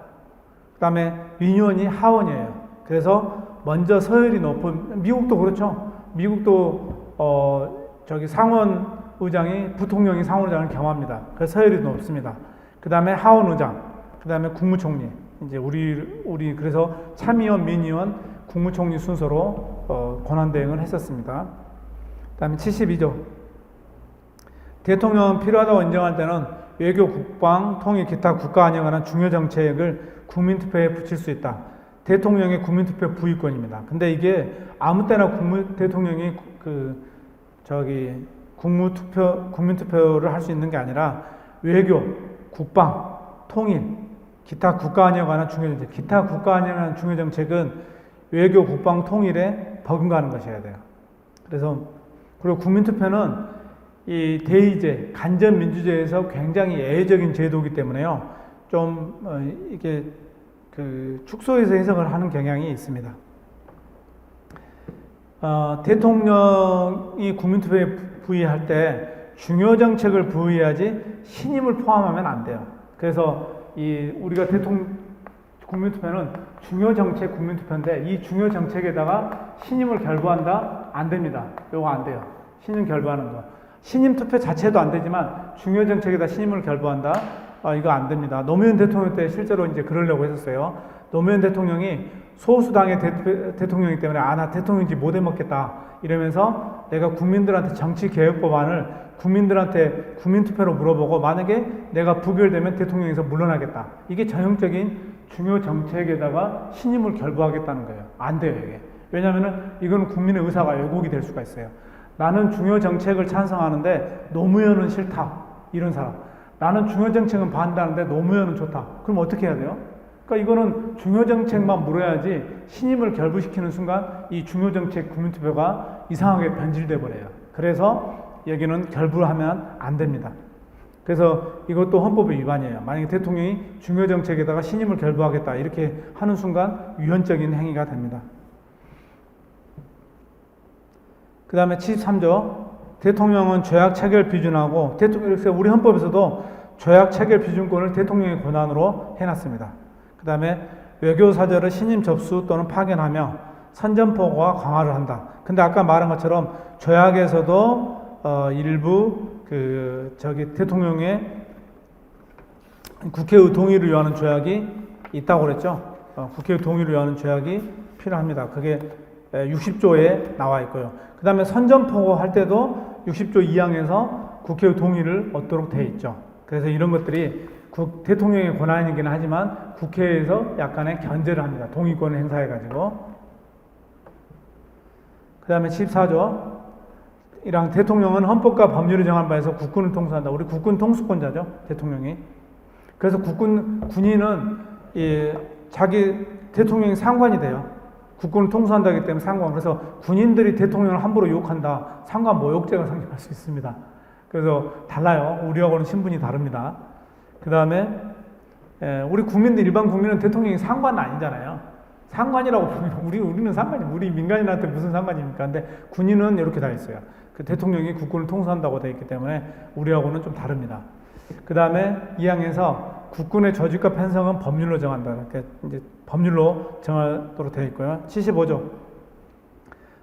그 다음에 민의원이 하원이에요. 그래서 먼저 서열이 높은, 미국도 그렇죠. 미국도, 상원 의장이, 부통령이 상원 의장을 겸합니다. 그래서 서열이 높습니다. 그 다음에 하원 의장, 그 다음에 국무총리. 이제 우리 그래서 참의원, 민의원, 국무총리 순서로 권한대행을 했었습니다. 그 다음에 72조. 대통령은 필요하다고 인정할 때는 외교, 국방, 통일, 기타 국가 안에 관한 중요 정책을 국민투표에 붙일 수 있다. 대통령의 국민투표 부의권입니다. 근데 이게 아무 때나 대통령이 국민투표를 할 수 있는 게 아니라 외교, 국방, 통일, 기타 국가 안에 관한 중요 정책, 기타 국가 안에 관한 중요 정책은 외교, 국방, 통일에 버금가는 것이어야 돼요. 그리고 국민투표는 이 대의제, 간접민주제에서 굉장히 예외적인 제도이기 때문에요. 좀 이게 축소해서 해석을 하는 경향이 있습니다. 대통령이 국민투표에 부의할 때 중요 정책을 부의해야지 신임을 포함하면 안 돼요. 그래서 우리가 국민투표는 중요 정책 국민투표인데, 이 중요 정책에다가 신임을 결부한다? 안 됩니다. 요거 안 돼요. 신임 결부하는 거. 신임 투표 자체도 안 되지만 중요 정책에다 신임을 결부한다? 이거 안 됩니다. 노무현 대통령 때 실제로 이제 그러려고 했었어요. 노무현 대통령이 소수당의 대통령이기 때문에 나 대통령인지 못 해먹겠다 이러면서 내가 국민들한테 정치개혁법안을 국민들한테 국민투표로 물어보고 만약에 내가 부결되면 대통령에서 물러나겠다. 이게 전형적인 중요 정책에다가 신임을 결부하겠다는 거예요. 안 돼요, 이게. 왜냐하면 이건 국민의 의사가 왜곡이 될 수가 있어요. 나는 중요 정책을 찬성하는데 노무현은 싫다. 이런 사람. 나는 중요 정책은 반대하는데 노무현은 좋다. 그럼 어떻게 해야 돼요? 그러니까 이거는 중요 정책만 물어야지 신임을 결부시키는 순간 이 중요 정책 국민투표가 이상하게 변질돼 버려요. 그래서 여기는 결부하면 안 됩니다. 그래서 이것도 헌법의 위반이에요. 만약에 대통령이 중요 정책에다가 신임을 결부하겠다 이렇게 하는 순간 위헌적인 행위가 됩니다. 그 다음에 73조. 대통령은 죄악 체결 비준하고, 우리 헌법에서도 죄악 체결 비준권을 대통령의 권한으로 해놨습니다. 그 다음에 외교사절을 신임 접수 또는 파견하며 선전포고와 강화를 한다. 근데 아까 말한 것처럼 죄악에서도 일부 대통령의 국회의 동의를 요하는 죄악이 있다고 그랬죠. 국회의 동의를 요하는 죄악이 필요합니다. 그게 60조에 나와 있고요. 그 다음에 선전포고 할 때도 60조 2항에서 국회의 동의를 얻도록 되어 있죠. 그래서 이런 것들이 대통령의 권한이긴 하지만 국회에서 약간의 견제를 합니다. 동의권을 행사해가지고. 그 다음에 14조. 이랑 대통령은 헌법과 법률이 정한 바에서 국군을 통수한다. 우리 국군 통수권자죠. 대통령이. 그래서 군인은 자기 대통령이 상관이 돼요. 국군을 통수한다기 때문에 상관. 그래서 군인들이 대통령을 함부로 욕한다. 상관 모욕죄가 성립할 수 있습니다. 그래서 달라요. 우리하고는 신분이 다릅니다. 그 다음에 우리 국민들, 일반 국민은 대통령이 상관 아니잖아요. 상관이라고 부르면 우리는 상관이 우리 민간인한테 무슨 상관입니까? 근데 군인은 이렇게 다 있어요. 그 대통령이 국군을 통수한다고 되어 있기 때문에 우리하고는 좀 다릅니다. 그 다음에 2항에서 국군의 조직과 편성은 법률로 정한다. 이렇게 이제 법률로 정하도록 되어 있고요. 75조.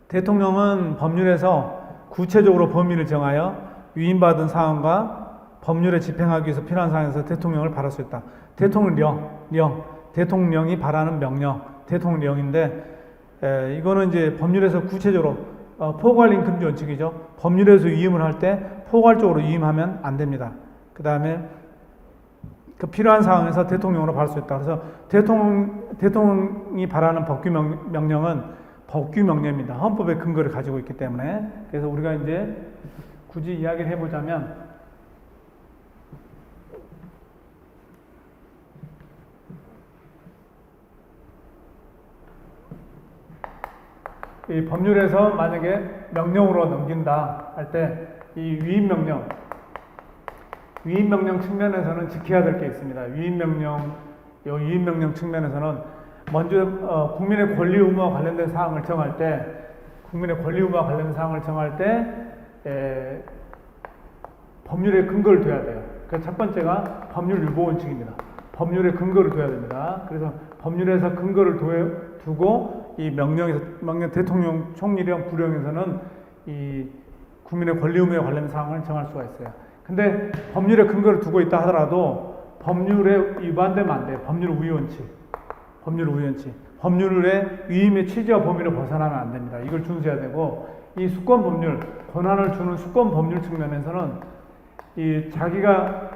대통령은 법률에서 구체적으로 범위를 정하여 위임받은 사항과 법률에 집행하기 위해서 필요한 사항에서 대통령을 발할 수 있다. 대통령이 발하는 명령, 대통령인데 이거는 이제 법률에서 구체적으로 포괄임 금지 원칙이죠. 법률에서 위임을 할 때 포괄적으로 위임하면 안 됩니다. 그 다음에 그 필요한 사항에서 대통령으로 발할 수 있다. 그래서 대통령이 발하는 법규 명령은 법규 명령입니다. 헌법의 근거를 가지고 있기 때문에. 그래서 우리가 이제 굳이 이야기를 해보자면 이 법률에서 만약에 명령으로 넘긴다 할 때 이 위임명령 측면에서는 지켜야 될 게 있습니다. 위임명령 측면에서는 먼저 국민의 권리 의무와 관련된 사항을 정할 때 법률에 근거를 둬야 돼요. 그래서 첫 번째가 법률 유보 원칙입니다. 법률에 근거를 둬야 됩니다. 그래서 법률에서 근거를 두고 이 명령 대통령 총리령 부령에서는 이 국민의 권리 의무에 관련된 사항을 정할 수가 있어요. 근데 법률에 근거를 두고 있다 하더라도 법률에 위반되면 안 돼요. 법률 우위 원칙. 법률의 위임의 취지와 범위를 벗어나면 안 됩니다. 이걸 준수해야 되고, 이 수권 법률, 권한을 주는 수권 법률 측면에서는 이 자기가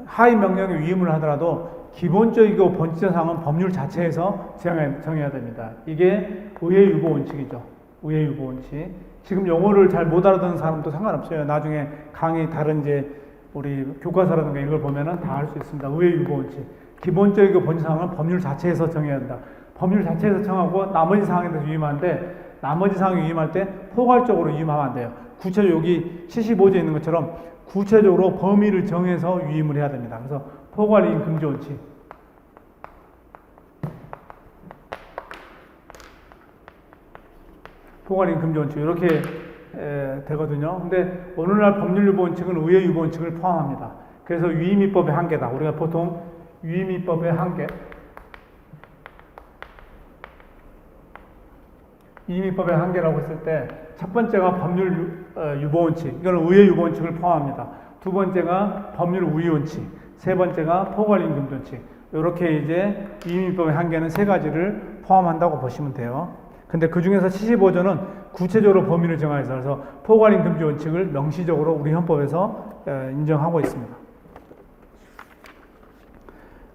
하위 명령에 위임을 하더라도 기본적이고 본질적 사항은 법률 자체에서 정해야 됩니다. 이게 의회 유보 원칙이죠. 의회 유보 원칙. 지금 용어를 잘 못 알아듣는 사람도 상관없어요. 나중에 강의 다른 이제 우리 교과서라든가 이걸 보면은 다 알 수 있습니다. 의회 유보 원칙. 기본적이고 본질 사항은 법률 자체에서 정해야 한다. 법률 자체에서 정하고 나머지 사항에 대해서 위임하는데, 나머지 사항에 위임할 때 포괄적으로 위임하면 안 돼요. 구체적으로 여기 75조에 있는 것처럼 구체적으로 범위를 정해서 위임을 해야 됩니다. 그래서 포괄위임 금지 원칙. 포괄위임 금지 원칙 이렇게 되거든요. 근데 오늘날 법률 유보 원칙은 의회 유보 원칙을 포함합니다. 그래서 위임입법의 한계다. 우리가 보통 위임입법의 한계, 위임입법의 한계라고 했을 때 첫 번째가 법률 유보 원칙, 이거는 의회 유보 원칙을 포함합니다. 두 번째가 법률 우위 원칙, 세 번째가 포괄위임 금지 원칙. 이렇게 이제 위임입법의 한계는 세 가지를 포함한다고 보시면 돼요. 근데 그 중에서 75조는 구체적으로 범위를 정하여서 그래서 포괄위임 금지 원칙을 명시적으로 우리 헌법에서 인정하고 있습니다.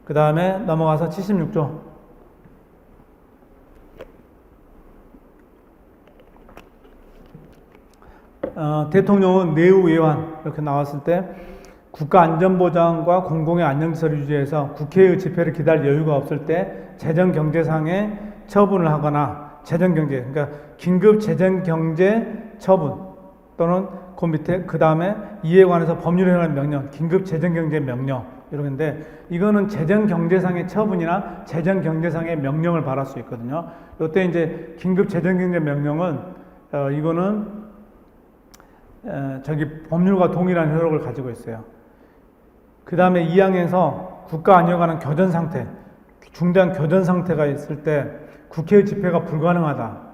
그 다음에 넘어가서 76조. 대통령은 내후 외환 이렇게 나왔을 때 국가안전보장과 공공의 안정질서를 유지해서 국회의 집회를 기다릴 여유가 없을 때 재정경제상의 처분을 하거나 재정경제, 그러니까 긴급 재정경제 처분 또는 그 밑에 그 다음에 이에 관해서 법률에 관한 명령, 긴급 재정경제 명령 이런데, 이거는 재정경제상의 처분이나 재정경제상의 명령을 발할 수 있거든요. 이때 이제 긴급 재정경제 명령은 이거는 법률과 동일한 효력을 가지고 있어요. 그 다음에 2항에서 국가 안위에 관한 교전 상태, 중대한 교전 상태가 있을 때 국회의 집회가 불가능하다.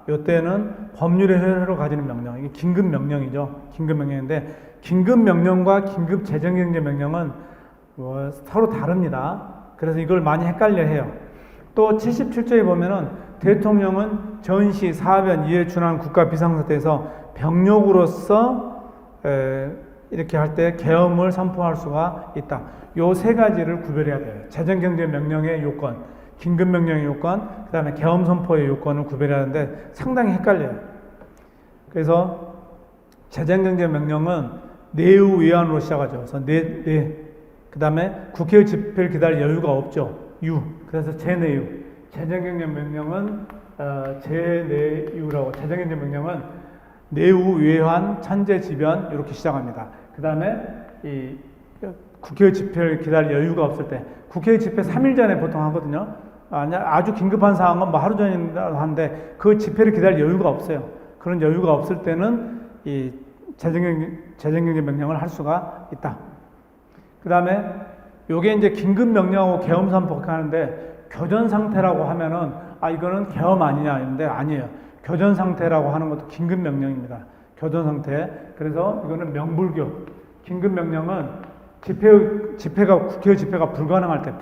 이때는 법률의 효력을 가지는 명령, 이게 긴급 명령이죠. 긴급 명령인데 긴급 명령과 긴급 재정경제 명령은 서로 다릅니다. 그래서 이걸 많이 헷갈려 해요. 또 77조에 보면은 대통령은 전시, 사변, 이에 준하는 국가 비상사태에서 병력으로서 이렇게 할 때 계엄을 선포할 수가 있다. 요 세 가지를 구별해야 돼요. 재정경제 명령의 요건, 긴급 명령의 요건, 그 다음에 계엄 선포의 요건을 구별해야 하는데 상당히 헷갈려요. 그래서 재정경제 명령은 내후 외환으로 시작하죠. 그래서 그 다음에 국회의 집회를 기다릴 여유가 없죠. 그래서 재내유. 재정경제 명령은 재내유라고, 재정경제 명령은 내후 외환 천재지변 이렇게 시작합니다. 그 다음에 이 국회 집회를 기다릴 여유가 없을 때, 국회 집회 3일 전에 보통 하거든요. 아주 긴급한 사항은 뭐 하루 전에 하는데 그 집회를 기다릴 여유가 없어요. 그런 여유가 없을 때는 이 재정경제 명령을 할 수가 있다. 그 다음에 요게 이제 긴급 명령하고 계엄 선포 하는데, 교전 상태라고 하면은 이거는 계엄 아니냐 했는데 아니에요. 교전 상태라고 하는 것도 긴급 명령입니다. 교전 상태. 그래서 이거는 명불교. 긴급 명령은 집회가 국회 집회가 불가능할 때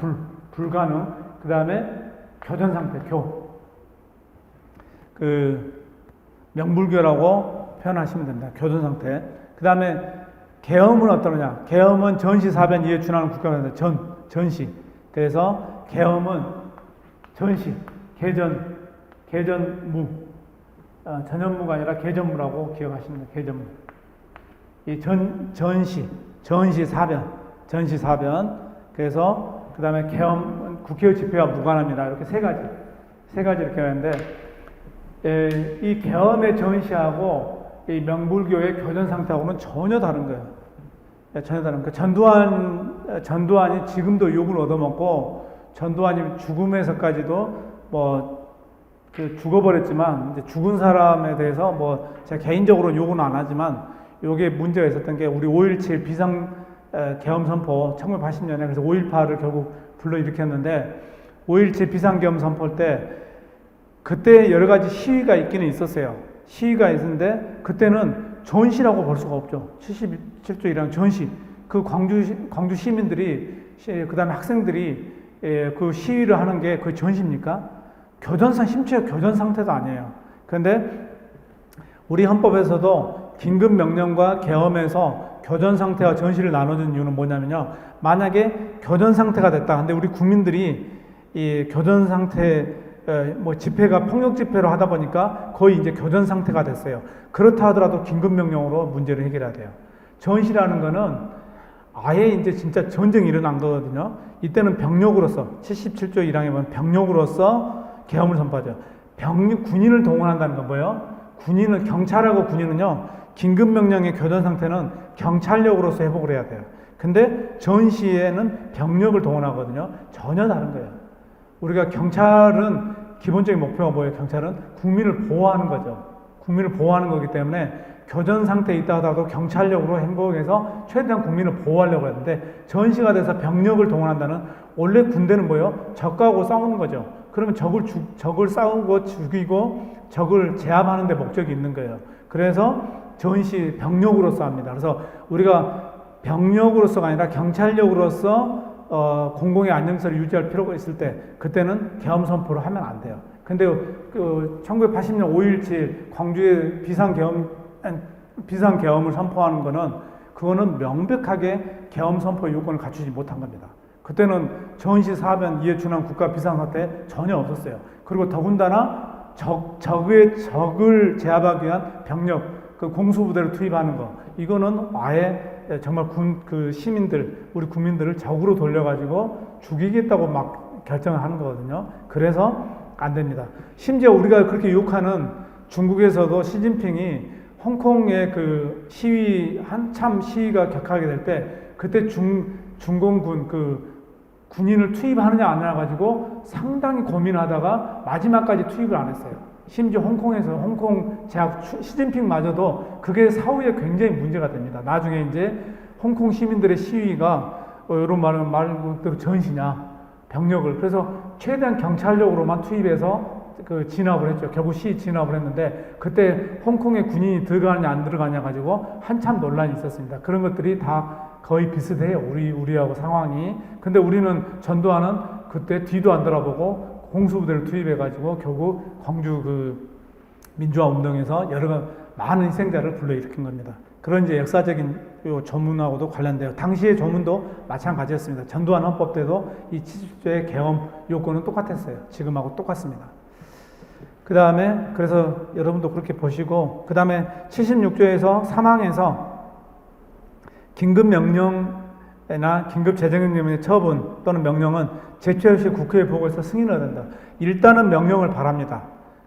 불가능. 그 다음에 교전 상태 명불교라고 표현하시면 됩니다. 교전 상태. 그 다음에 계엄은 어떠느냐? 계엄은 전시사변 이에 준하는 국가가 전시. 그래서 계엄은 전시, 개전무, 전현무가 아니라 개전무라고 기억하시면 돼요. 개전무. 이 전시사변. 그래서 그 다음에 계엄, 국회의 집회와 무관합니다. 이렇게 세 가지 이렇게 하는데, 이 계엄의 전시하고 이 명불교의 교전 상태하고는 전혀 다른 거예요. 전혀 다른 거예요. 전두환이 지금도 욕을 얻어먹고, 전두환이 죽음에서까지도 죽어버렸지만, 이제 죽은 사람에 대해서 제가 개인적으로 욕은 안 하지만, 요게 문제가 있었던 게, 우리 5.17 계엄 선포 1980년에 그래서 5.18을 결국 불러일으켰는데, 5.17 비상계엄 선포 때 그때 여러 가지 시위가 있기는 있었어요. 시위가 있었는데 그때는 전시라고 볼 수가 없죠. 77조 1항 전시. 그 광주 시민들이, 그 다음에 학생들이 그 시위를 하는 게 그 전시입니까? 심지어 교전 상태도 아니에요. 그런데 우리 헌법에서도 긴급 명령과 계엄에서 교전 상태와 전시를 나눠준 이유는 뭐냐면요. 만약에 교전 상태가 됐다. 근데 우리 국민들이 이 교전 상태, 집회가 폭력 집회로 하다 보니까 거의 이제 교전 상태가 됐어요. 그렇다 하더라도 긴급 명령으로 문제를 해결해야 돼요. 전시라는 거는 아예 이제 진짜 전쟁이 일어난 거거든요. 이때는 병력으로서, 77조 1항에 보면 병력으로서 계엄을 선포하죠. 군인을 동원한다는 건 뭐예요? 경찰하고 군인은요, 긴급 명령의 교전 상태는 경찰력으로서 회복을 해야 돼요. 근데 전시에는 병력을 동원하거든요. 전혀 다른 거예요. 우리가 경찰은 기본적인 목표가 뭐예요? 경찰은 국민을 보호하는 거죠. 국민을 보호하는 거기 때문에 교전 상태에 있다 하더라도 경찰력으로 행복해서 최대한 국민을 보호하려고 하는데, 전시가 돼서 병력을 동원한다는, 원래 군대는 뭐예요? 적하고 싸우는 거죠. 그러면 적을 싸우고 죽이고 적을 제압하는 데 목적이 있는 거예요. 그래서 전시 병력으로서 합니다. 그래서 우리가 병력으로서가 아니라 경찰력으로서 공공의 안정성을 유지할 필요가 있을 때, 그때는 계엄 선포를 하면 안 돼요. 근데 1980년 5.17 광주의 비상계엄을 선포하는 거는, 그거는 명백하게 계엄 선포 요건을 갖추지 못한 겁니다. 그때는 전시사변 이에 준한 국가 비상사태 전혀 없었어요. 그리고 더군다나 적을 제압하기 위한 병력, 그 공수부대를 투입하는 거, 이거는 아예 정말 시민들, 우리 국민들을 적으로 돌려가지고 죽이겠다고 막 결정을 하는 거거든요. 그래서 안 됩니다. 심지어 우리가 그렇게 욕하는 중국에서도 시진핑이 홍콩의 그 한참 시위가 격하게 될 때, 그때 중공군 군인을 투입하느냐 안 하냐 가지고 상당히 고민하다가 마지막까지 투입을 안 했어요. 심지어 홍콩 제약 시진핑마저도 그게 사후에 굉장히 문제가 됩니다. 나중에 이제 홍콩 시민들의 시위가 이런 말 그대로 전시냐, 병력을, 그래서 최대한 경찰력으로만 투입해서 진압을 했죠. 결국 진압을 했는데, 그때 홍콩에 군인이 들어가느냐 안 들어가냐 가지고 한참 논란이 있었습니다. 그런 것들이 다 거의 비슷해요. 우리하고 상황이. 근데 우리는 전두환은 그때 뒤도 안 돌아보고 공수부대를 투입해가지고 결국 광주 민주화 운동에서 많은 희생자를 불러일으킨 겁니다. 그런 이제 역사적인 조문하고도 관련돼요. 당시의 조문도 마찬가지였습니다. 전두환 헌법 때도 이 70조의 계엄 요건은 똑같았어요. 지금하고 똑같습니다. 그 다음에, 그래서 여러분도 그렇게 보시고, 그 다음에 76조에서 3항에서 긴급명령이나 긴급재정명령의 처분 또는 명령은 제출 없이 국회에 보고해서 승인을 한다. 일단은 명령을 바랍니다.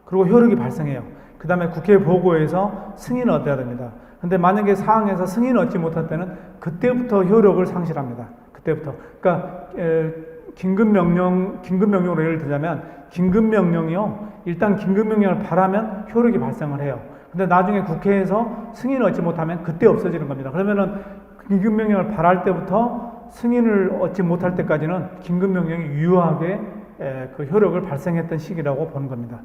그리고 효력이 발생해요. 그 다음에 국회에 보고해서 승인을 얻어야 됩니다. 근데 만약에 사항에서 승인을 얻지 못할 때는 그때부터 효력을 상실합니다. 그때부터. 그러니까 긴급명령으로 예를 들자면 긴급명령이요. 일단 긴급명령을 발하면 효력이 발생을 해요. 근데 나중에 국회에서 승인을 얻지 못하면 그때 없어지는 겁니다. 그러면은 긴급명령을 발할 때부터 승인을 얻지 못할 때까지는 긴급명령이 유효하게 그 효력을 발생했던 시기라고 보는 겁니다.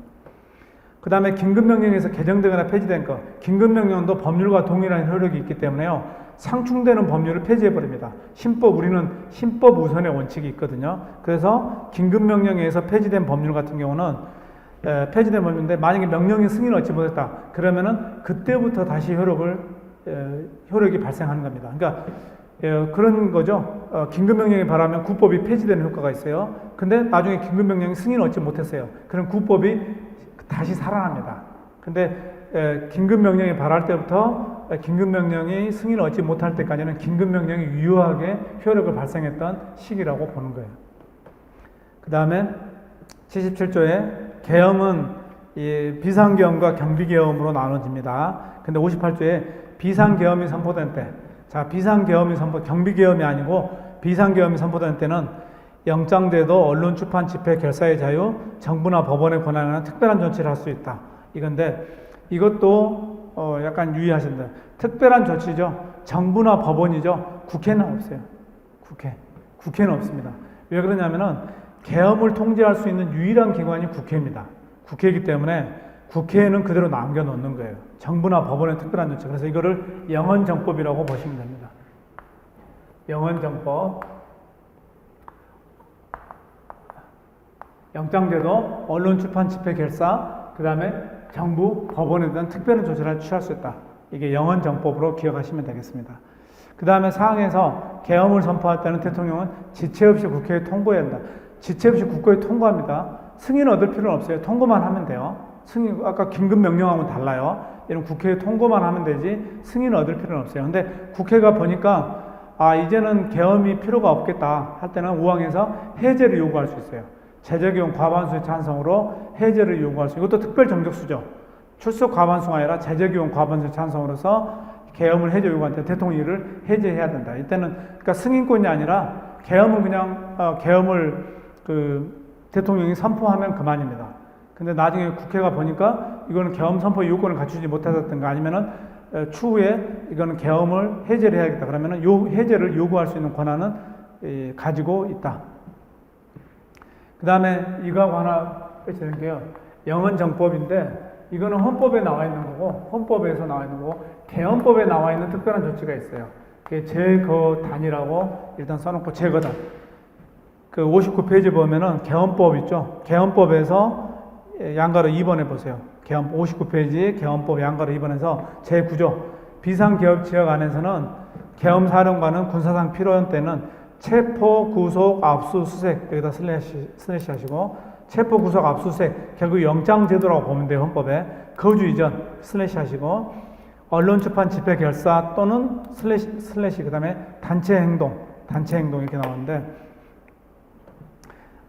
그 다음에 긴급명령에서 개정되거나 폐지된 것, 긴급명령도 법률과 동일한 효력이 있기 때문에요. 상충되는 법률을 폐지해버립니다. 우리는 신법 우선의 원칙이 있거든요. 그래서 긴급명령에서 폐지된 법률 같은 경우는 폐지된 법률인데 만약에 명령이 승인을 얻지 못했다. 그러면은 그때부터 다시 효력이 발생하는 겁니다. 그러니까 그런 거죠. 긴급명령이 발하면 국법이 폐지되는 효과가 있어요. 근데 나중에 긴급명령이 승인을 얻지 못했어요. 그럼 국법이 다시 살아납니다. 근데 긴급명령이 발할 때부터 긴급명령이 승인을 얻지 못할 때까지는 긴급명령이 유효하게 효력을 발생했던 시기라고 보는 거예요. 그 다음에 77조에 계엄은 비상계엄과 경비계엄으로 나눠집니다. 근데 58조에 비상계엄이 선포된 때, 자, 경비계엄이 아니고 비상계엄이 선포된 때는 영장제도, 언론, 출판, 집회, 결사의 자유, 정부나 법원의 권한에 관한 특별한 조치를 할 수 있다. 이건데 이것도 약간 유의하신다. 특별한 조치죠. 정부나 법원이죠. 국회는 없어요. 국회는 없습니다. 왜 그러냐면은 계엄을 통제할 수 있는 유일한 기관이 국회입니다. 국회이기 때문에 국회에는 그대로 남겨놓는 거예요. 정부나 법원의 특별한 조치. 그래서 이거를 영헌정법이라고 보시면 됩니다. 영헌정법. 영장제도, 언론, 출판, 집회, 결사, 그 다음에 정부, 법원에 대한 특별한 조치를 취할 수 있다. 이게 영헌정법으로 기억하시면 되겠습니다. 그 다음에 사항에서 계엄을 선포할 때는 대통령은 지체 없이 국회에 통보해야 한다. 지체 없이 국회에 통보합니다. 승인 얻을 필요는 없어요. 통보만 하면 돼요. 아까 긴급명령하고는 달라요. 이런 국회에 통보만 하면 되지 승인 얻을 필요는 없어요. 근데 국회가 보니까 이제는 계엄이 필요가 없겠다 할 때는 5항에서 해제를 요구할 수 있어요. 제적의원 과반수의 찬성으로 해제를 요구할 수 있고, 이것도 특별 정적수죠. 출석 과반수가 아니라 제적의원 과반수의 찬성으로서 계엄을 해제 요구할 때 대통령이 이를 해제해야 된다. 이때는 그러니까 승인권이 아니라 계엄을 그냥 계엄을 대통령이 선포하면 그만입니다. 근데 나중에 국회가 보니까 이거는 계엄 선포 요건을 갖추지 못하셨던가 아니면은 추후에 이거는 계엄을 해제를 해야겠다. 그러면은 해제를 요구할 수 있는 권한은 가지고 있다. 그 다음에 이거하고 하나 빼치는 게요. 영헌정법인데 이거는 헌법에 나와 있는 거고, 헌법에서 나와 있는 거고, 개헌법에 나와 있는 특별한 조치가 있어요. 그게 제거단이라고 일단 써놓고 제거단. 그 59페이지 보면은 개헌법 있죠. 개헌법에서 양가로 2번에 보세요. 59페이지 개헌법 양가로 2번에서 제9조. 비상계엄 지역 안에서는 계엄사령관은 군사상 필요한 때는 체포, 구속, 압수수색, 여기다 슬래시 하시고, 체포, 구속, 압수수색, 결국 영장제도라고 보면 돼요, 헌법에. 거주 이전, 슬래시 하시고, 언론, 출판, 집회, 결사 또는 슬래시, 그 다음에 단체 행동 이렇게 나오는데,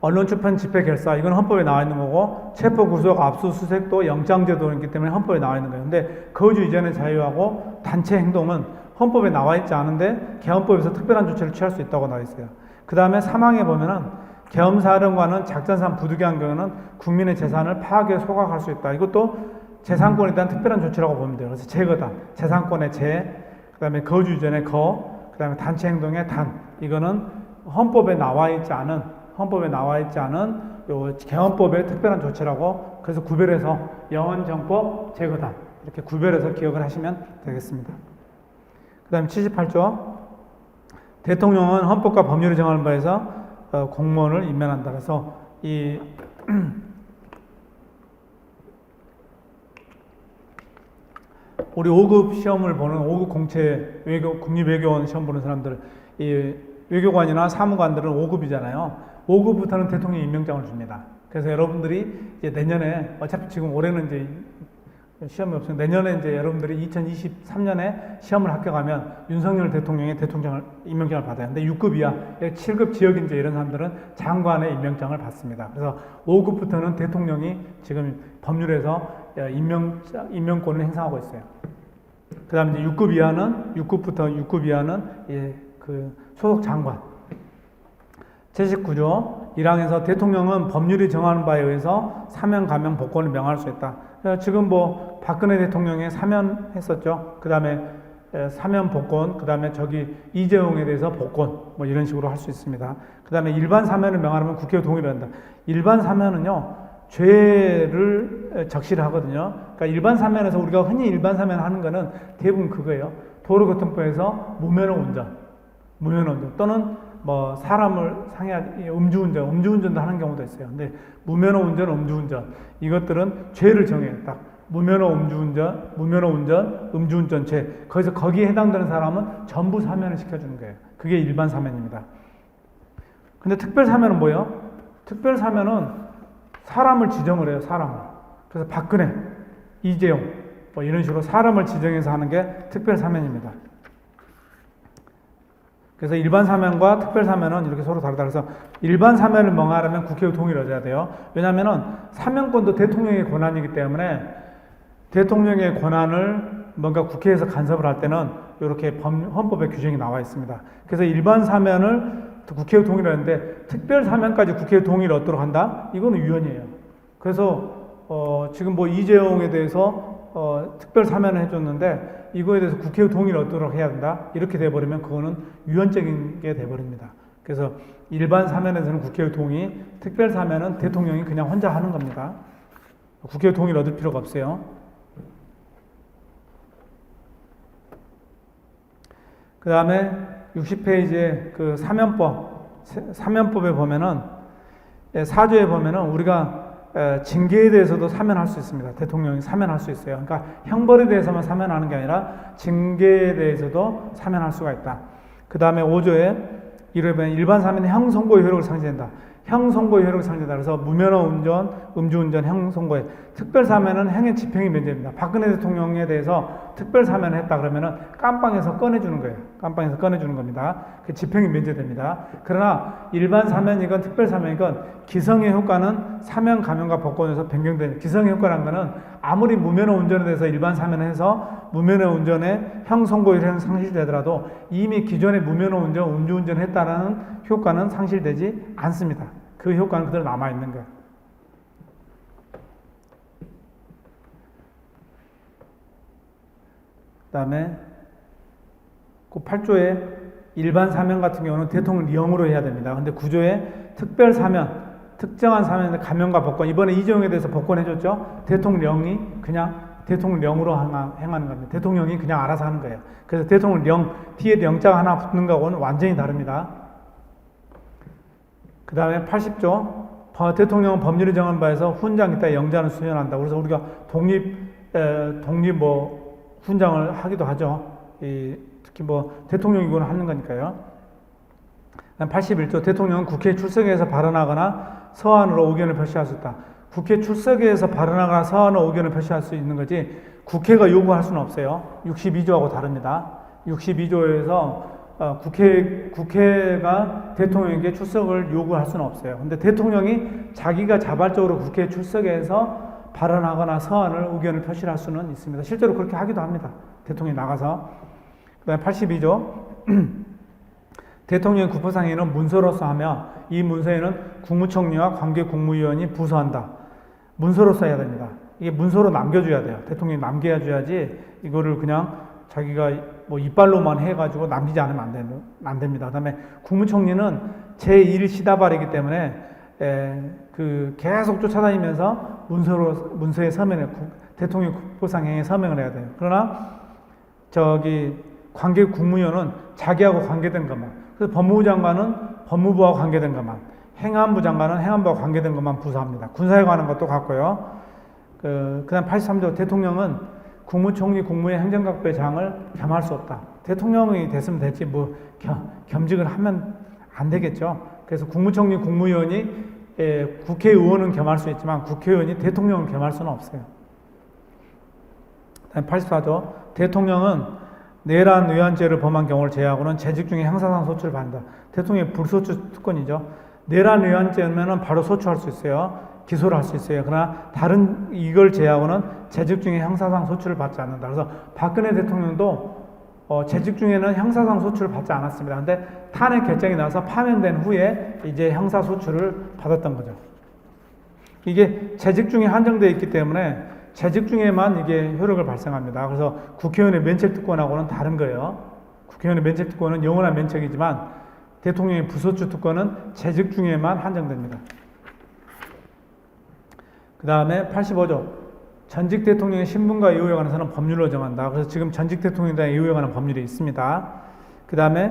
언론, 출판, 집회, 결사, 이건 헌법에 나와 있는 거고, 체포, 구속, 압수수색도 영장제도이기 때문에 헌법에 나와 있는 거예요. 근데 거주 이전의 자유하고 단체 행동은 헌법에 나와 있지 않은데 계엄법에서 특별한 조치를 취할 수 있다고 나와 있어요. 그 다음에 3항에 보면은 계엄사령관은 작전상 부득이한 경우는 국민의 재산을 파악해 소각할 수 있다. 이것도 재산권에 대한 특별한 조치라고 보면 돼요. 그래서 제거다. 재산권의 재, 그 다음에 거주 이전의 거, 그 다음에 단체 행동의 단. 이거는 헌법에 나와 있지 않은 요 계엄법의 특별한 조치라고, 그래서 구별해서 영헌정법, 제거단 이렇게 구별해서 기억을 하시면 되겠습니다. 그 다음에 78조. 대통령은 헌법과 법률이 정하는 바에서 공무원을 임명한다. 그래서 우리 5급 시험을 보는 5급 공채 국립외교원 시험 보는 사람들, 이 외교관이나 사무관들은 5급이잖아요. 5급부터는 대통령 임명장을 줍니다. 그래서 여러분들이 이제 내년에, 어차피 지금 올해는 이제 시험이 없으면 내년에 이제 여러분들이 2023년에 시험을 합격하면 윤석열 대통령의 임명장을 받아요. 근데 6급 이하, 7급 지역인재 이런 사람들은 장관의 임명장을 받습니다. 그래서 5급부터는 대통령이 지금 법률에서 임명권을 행사하고 있어요. 그 다음에 이제 6급 이하는 그 소속 장관, 제19조 1항에서 대통령은 법률이 정하는 바에 의해서 사면, 감형, 복권을 명할 수 있다. 지금 뭐 박근혜 대통령이 사면했었죠. 그 다음에 사면 복권, 그 다음에 저기 이재용에 대해서 복권, 뭐 이런 식으로 할 수 있습니다. 그 다음에 일반 사면을 명하려면 국회 동의를 한다. 일반 사면은요, 죄를 적시를 하거든요. 그러니까 일반 사면에서 우리가 흔히 일반 사면 하는 거는 대부분 그거예요. 도로교통법에서 무면허 운전 또는 뭐 사람을 상해 음주운전도 하는 경우도 있어요. 근데 무면허 운전, 음주운전 이것들은 죄를 정해요. 딱 무면허 운전, 음주운전 죄. 거기에 해당되는 사람은 전부 사면을 시켜주는 거예요. 그게 일반 사면입니다. 근데 특별 사면은 뭐예요? 특별 사면은 사람을 지정을 해요. 사람을. 그래서 박근혜, 이재용 뭐 이런 식으로 사람을 지정해서 하는 게 특별 사면입니다. 그래서 일반 사면과 특별 사면은 이렇게 서로 다르다. 그래서 일반 사면을 명하려면 국회의 동의를 얻어야 돼요. 왜냐하면은 사면권도 대통령의 권한이기 때문에 대통령의 권한을 뭔가 국회에서 간섭을 할 때는 이렇게 헌법에 규정이 나와 있습니다. 그래서 일반 사면을 국회의 동의를 하는데 특별 사면까지 국회의 동의를 얻도록 한다? 이거는 위헌이에요. 그래서 지금 뭐 이재용에 대해서 특별 사면을 해줬는데 이거에 대해서 국회의 동의를 얻도록 해야 된다? 이렇게 돼버리면 그거는 위헌적인 게 돼버립니다. 그래서 일반 사면에서는 국회의 동의, 특별 사면은 대통령이 그냥 혼자 하는 겁니다. 국회의 동의를 얻을 필요가 없어요. 그 다음에 60페이지에 그 사면법에 보면은 4조에 보면은 우리가 징계에 대해서도 사면할 수 있습니다. 대통령이 사면할 수 있어요. 그러니까 형벌에 대해서만 사면하는 게 아니라 징계에 대해서도 사면할 수가 있다. 그 다음에 5조에 이르면 일반 사면은 형선고의 효력을 상실한다. 형선고의 효력을 상실한다. 그래서 무면허 운전, 음주운전, 형선고의 특별 사면은 행의 집행이 면제됩니다. 박근혜 대통령에 대해서 특별 사면을 했다 그러면은 깜빵에서 꺼내주는 거예요. 깜빵에서 꺼내주는 겁니다. 그 집행이 면제됩니다. 그러나 일반 사면이건 특별 사면이건 기성의 효과는 사면, 감형과 복권에서 변경되는 기성의 효과라는 거는 아무리 무면허 운전에 대해서 일반 사면을 해서 무면허 운전에 형선고의 효력은 상실되더라도 이미 기존의 무면허 운전, 음주운전을 했다는 효과는 상실되지 않습니다. 그 효과는 그대로 남아있는 거예요. 그 다음에 그 8조에 일반 사면 같은 경우는 대통령령으로 해야 됩니다. 근데 9조에 특별 사면, 특정한 사면의 감형과 복권, 이번에 이재용에 대해서 복권 해줬죠? 대통령이 그냥 대통령령으로 행하는 겁니다. 대통령이 그냥 알아서 하는 거예요. 그래서 대통령령, 뒤에 영자가 하나 붙는 거하고는 완전히 다릅니다. 그 다음에 80조, 대통령은 법률이 정한 바에서 훈장 있다 영자는 수행한다. 그래서 우리가 독립 훈장을 하기도 하죠. 특히 뭐 대통령이거나 하는 거니까요. 81조 대통령은 국회에 출석해서 발언하거나 서한으로 의견을 표시할 수 있다. 국회 출석해서 발언하거나 서한으로 의견을 표시할 수 있는 거지 국회가 요구할 수는 없어요. 62조하고 다릅니다. 62조에서 국회가 대통령에게 출석을 요구할 수는 없어요. 근데 대통령이 자기가 자발적으로 국회에 출석해서 발언하거나 서한을 의견을 표시할 수는 있습니다. 실제로 그렇게 하기도 합니다. 대통령이 나가서. 그 다음에 82조 대통령의 구포상에는 문서로서 하며 이 문서에는 국무총리와 관계 국무위원이 부서한다. 문서로서 해야 됩니다. 이게 문서로 남겨줘야 돼요. 대통령이 남겨줘야지 이거를 그냥 자기가 뭐 이빨로만 해가지고 남기지 않으면 안 됩니다. 그 다음에 국무총리는 제1시다발이기 때문에 계속 쫓아다니면서 문서에 서명을, 대통령 국보상행에 서명을 해야 돼요. 그러나, 관계 국무위원은 자기하고 관계된 것만, 그래서 법무부 장관은 법무부와 관계된 것만, 행안부 장관은 행안부와 관계된 것만 부서합니다. 군사에 관한 것도 같고요. 그 다음 83조 대통령은 국무총리, 국무회, 행정각부장을 겸할 수 없다. 대통령이 됐으면 됐지, 겸직을 하면 안 되겠죠. 그래서 국무총리, 국무위원이 국회의원은 겸할 수 있지만 국회의원이 대통령을 겸할 수는 없어요. 84조 대통령은 내란 의안죄를 범한 경우를 제외하고는 재직 중에 형사상 소추를 받는다. 대통령의 불소추 특권이죠. 내란 의안죄면 바로 소추할 수 있어요. 기소를 할 수 있어요. 그러나 이걸 제외하고는 재직 중에 형사상 소추를 받지 않는다. 그래서 박근혜 대통령도 재직 중에는 형사상 소출을 받지 않았습니다. 근데 탄핵 결정이 나서 파면된 후에 이제 형사 소출을 받았던 거죠. 이게 재직 중에 한정되어 있기 때문에 재직 중에만 이게 효력을 발생합니다. 그래서 국회의원의 면책특권하고는 다른 거예요. 국회의원의 면책특권은 영원한 면책이지만 대통령의 부소추 특권은 재직 중에만 한정됩니다. 그 다음에 85조. 전직 대통령의 신분과 이후에 관해서는 법률로 정한다. 그래서 지금 전직 대통령에 대한 이후에 관한 법률이 있습니다. 그 다음에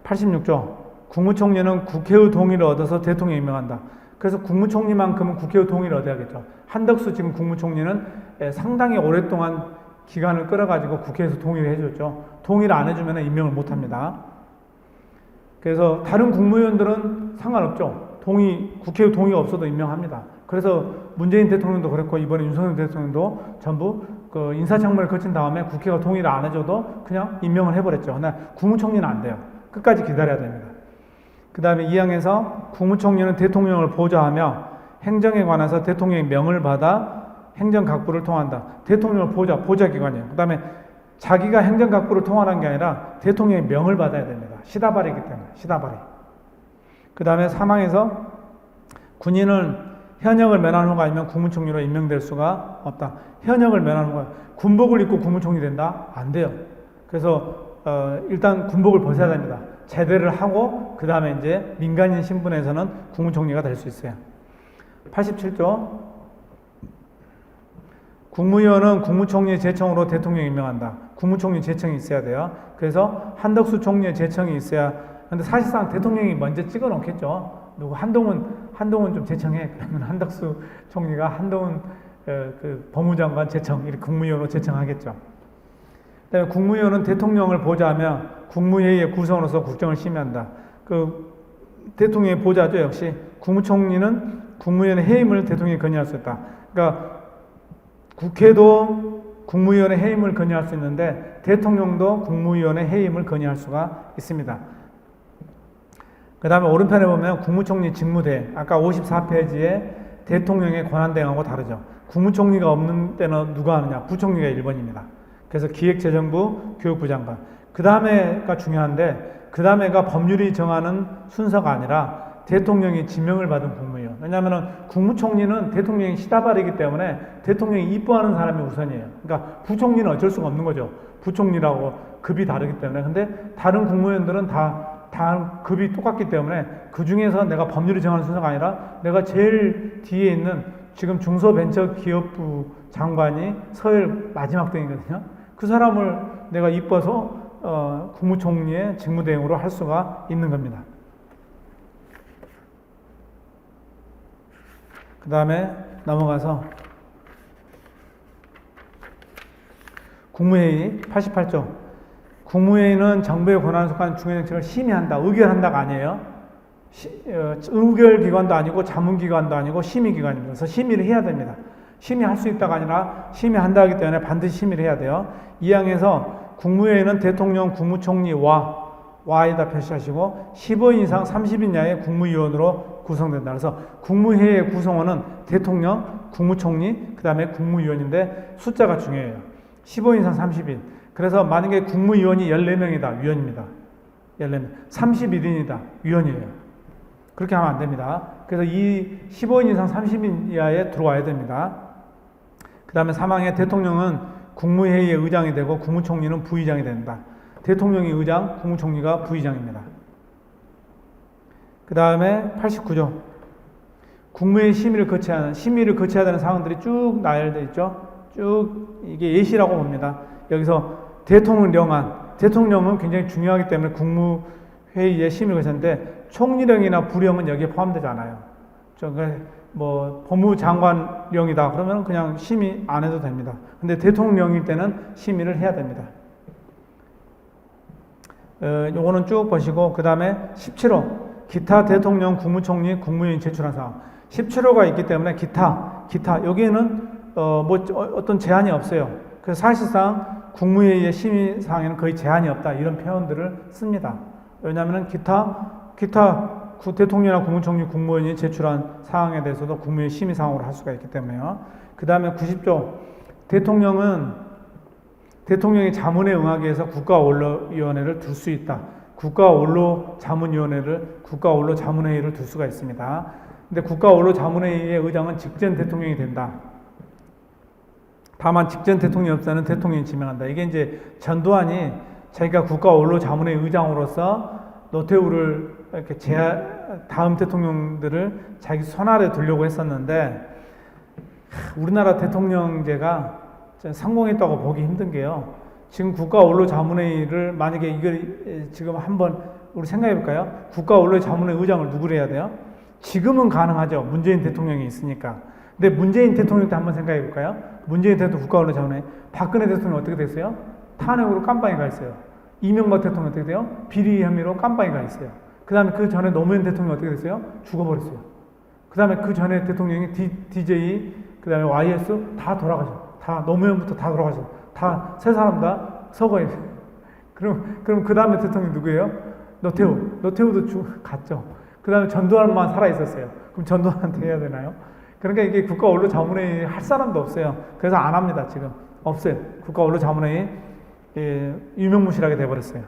86조. 국무총리는 국회의 동의를 얻어서 대통령이 임명한다. 그래서 국무총리만큼은 국회의 동의를 얻어야겠죠. 한덕수 지금 국무총리는 상당히 오랫동안 기간을 끌어가지고 국회에서 동의를 해줬죠. 동의를 안 해주면 임명을 못합니다. 그래서 다른 국무위원들은 상관없죠. 국회의 동의가 없어도 임명합니다. 그래서 문재인 대통령도 그랬고 이번에 윤석열 대통령도 전부 그 인사청문회를 거친 다음에 국회가 동의를 안 해줘도 그냥 임명을 해버렸죠. 근데 국무총리는 안 돼요. 끝까지 기다려야 됩니다. 그 다음에 2항에서 국무총리는 대통령을 보좌하며 행정에 관해서 대통령의 명을 받아 행정각부를 통한다. 대통령을 보좌기관이에요. 그 다음에 자기가 행정각부를 통하는 게 아니라 대통령의 명을 받아야 됩니다. 시다발이기 때문에 시다발이. 그 다음에 3항에서 군인은 현역을 면한 후가 아니면 국무총리로 임명될 수가 없다. 현역을 면한 후가 군복을 입고 국무총리 된다? 안 돼요. 그래서 일단 군복을 벗어야 됩니다. 제대를 하고 그 다음에 이제 민간인 신분에서는 국무총리가 될 수 있어요. 87조. 국무위원은 국무총리의 제청으로 대통령이 임명한다. 국무총리 제청이 있어야 돼요. 그래서 한덕수 총리의 제청이 있어야. 근데 사실상 대통령이 먼저 찍어 놓겠죠. 누구 한동훈 좀 제청해. 그러면 한덕수 총리가 한동훈 그 법무장관 제청, 이렇게 국무위원으로 제청하겠죠. 그다음에 국무위원은 대통령을 보좌하며 국무회의의 구성으로서 국정을 심의한다. 그 대통령의 보좌죠. 역시 국무총리는 국무위원의 해임을 대통령이 건의할 수 있다. 그러니까 국회도 국무위원의 해임을 건의할 수 있는데 대통령도 국무위원의 해임을 건의할 수가 있습니다. 그 다음에 오른편에 보면 국무총리 직무대행, 아까 54페이지에 대통령의 권한대행하고 다르죠. 국무총리가 없는 때는 누가 하느냐? 부총리가 1번입니다. 그래서 기획재정부, 교육부 장관. 그 다음에가 중요한데 그 다음에가 법률이 정하는 순서가 아니라 대통령이 지명을 받은 국무위원. 왜냐하면 국무총리는 대통령이 시다발이기 때문에 대통령이 이뻐하는 사람이 우선이에요. 그러니까 부총리는 어쩔 수가 없는 거죠. 부총리라고 급이 다르기 때문에. 근데 다른 국무위원들은 다 급이 똑같기 때문에 그 중에서 내가 법률이 정하는 순서가 아니라 내가 제일 뒤에 있는 지금 중소벤처기업부 장관이 서열 마지막 등이거든요. 그 사람을 내가 이뻐서 국무총리의 직무대행으로 할 수가 있는 겁니다. 그 다음에 넘어가서 국무회의 88조. 국무회의는 정부의 권한을 속한 중요정책을 심의한다. 의결한다가 아니에요. 의결기관도 아니고 자문기관도 아니고 심의기관입니다. 그래서 심의를 해야 됩니다. 심의할 수 있다가 아니라 심의한다 하기 때문에 반드시 심의를 해야 돼요. 2항에서 국무회의는 대통령, 국무총리와 와에다 표시하시고 15인 이상 30인 이하의 국무위원으로 구성된다. 그래서 국무회의의 구성원은 대통령, 국무총리, 그 다음에 국무위원인데 숫자가 중요해요. 15인 이상 30인. 그래서 만약에 국무위원이 14명이다. 위원입니다. 14명. 31인이다. 위원이에요. 그렇게 하면 안 됩니다. 그래서 이 15인 이상 30인 이하에 들어와야 됩니다. 그 다음에 3항에 대통령은 국무회의의 의장이 되고 국무총리는 부의장이 된다. 대통령이 의장, 국무총리가 부의장입니다. 그 다음에 89조. 국무회의 심의를 거쳐야 되는 사항들이 쭉 나열되어 있죠. 쭉 이게 예시라고 봅니다. 여기서 대통령은 굉장히 중요하기 때문에 국무회의에 심의를 거쳤는데 총리령이나 부령은 여기에 포함되지 않아요. 뭐 법무장관령이다 그러면 그냥 심의 안 해도 됩니다. 근데 대통령일 때는 심의를 해야 됩니다. 요거는 쭉 보시고 그 다음에 17호 기타 대통령, 국무총리, 국무위원이 제출한 사항. 17호가 있기 때문에 기타 여기에는 어떤 제한이 없어요. 그래서 사실상 국무회의의 심의 사항에는 거의 제한이 없다 이런 표현들을 씁니다. 왜냐하면 기타 대통령이나 국무총리, 국무위원이 제출한 사항에 대해서도 국무회의 심의 사항으로 할 수가 있기 때문에요. 그 다음에 90조 대통령은 대통령이 자문에 응하기 위해서 국가원로위원회를 둘 수 있다. 국가원로자문회의를 둘 수가 있습니다. 근데 국가원로자문회의의 의장은 직전 대통령이 된다. 다만 직전 대통령이 없으면 대통령이 지명한다. 이게 이제 전두환이 자기가 국가원로자문회의 의장으로서 노태우를 이렇게 다음 대통령들을 자기 손 아래 두려고 했었는데, 우리나라 대통령제가 성공했다고 보기 힘든 게요. 지금 국가원로자문회의를 만약에 이걸 지금 한번 우리 생각해 볼까요? 국가원로자문회의 의장을 누구를 해야 돼요? 지금은 가능하죠. 문재인 대통령이 있으니까. 근데 문재인 대통령 때 한번 생각해 볼까요? 문재인 대통령 국가원로자문회의, 박근혜 대통령 어떻게 됐어요? 탄핵으로 깜빵에 가 있어요. 이명박 대통령 어떻게 돼요? 비리 혐의로 깜빵에 가 있어요. 그 다음에 그 전에 노무현 대통령 어떻게 됐어요? 죽어버렸어요. 그 다음에 그 전에 대통령이 DJ, 그 다음에 YS 다 돌아가셨어요. 다 노무현부터 다 돌아가셨어요. 다 세 사람 다 서거에. 그럼 그 다음에 대통령 누구예요? 노태우도 갔죠. 그 다음에 전두환만 살아 있었어요. 그럼 전두환한테 해야 되나요? 그러니까 이게 국가원로자문회의 할 사람도 없어요. 그래서 안 합니다. 지금 없어요. 국가원로자문회의 유명무실하게 돼버렸어요.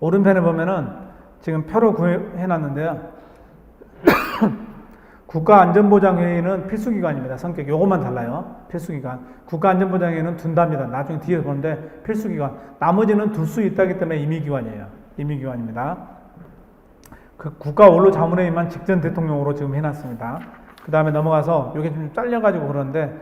오른편에 보면은 지금 표로 해놨는데요. 국가안전보장회의는 필수기관입니다. 성격이 요것만 달라요. 필수기관. 국가안전보장회의는 둔답니다. 나중에 뒤에 보는데 필수기관. 나머지는 둘 수 있다기 때문에 임의기관이에요. 임의기관입니다. 그 국가원로자문회의만 직전 대통령으로 지금 해놨습니다. 그 다음에 넘어가서 요게 좀 잘려가지고 그러는데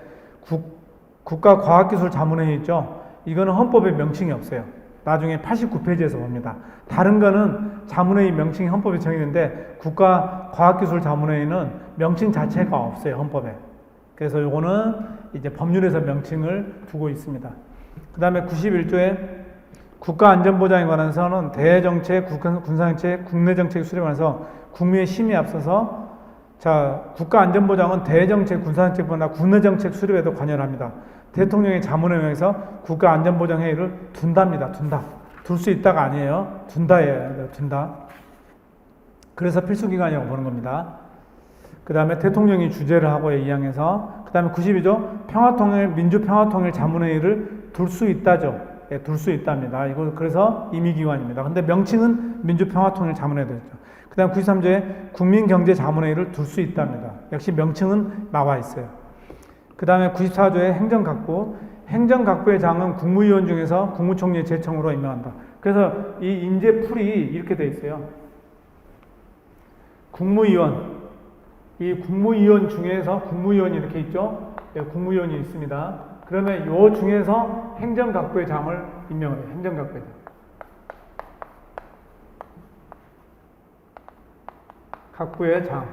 국가과학기술자문회의 있죠. 이거는 헌법에 명칭이 없어요. 나중에 89페이지에서 봅니다. 다른 거는 자문회의 명칭이 헌법에 정해있는데 국가과학기술자문회의는 명칭 자체가 없어요. 헌법에. 그래서 요거는 이제 법률에서 명칭을 두고 있습니다. 그 다음에 91조에 국가안전보장에 관해서는 대정책, 군사정책, 국내정책 수립에 관해서 국민의 심의에 앞서서 국가안전보장은 대정책, 군사정책보다 국내정책 수립에도 관여를 합니다. 대통령의 자문에 의해서 국가안전보장회의를 둔답니다. 둘 수 있다가 아니에요. 둔다예요. 그래서 필수기관이라고 보는 겁니다. 그 다음에 대통령이 주재를 하고요. 2항에서. 그 다음에 92조 평화통일, 민주평화통일 자문회의를 둘 수 있다죠. 예, 둘 수 있답니다. 이거 그래서 임의기관입니다. 근데 명칭은 민주평화통일 자문회의도 있죠. 그 다음 93조에 국민경제자문회의를 둘 수 있답니다. 역시 명칭은 나와 있어요. 그 다음에 94조에 행정각부의 장은 국무위원 중에서 국무총리의 제청으로 임명한다. 그래서 이 인재풀이 이렇게 돼 있어요. 이 국무위원 중에서 국무위원이 이렇게 있죠. 네, 국무위원이 있습니다. 그러면 요 중에서 행정각부의 장을 임명해요. 행정각부의 장. 각부의 장.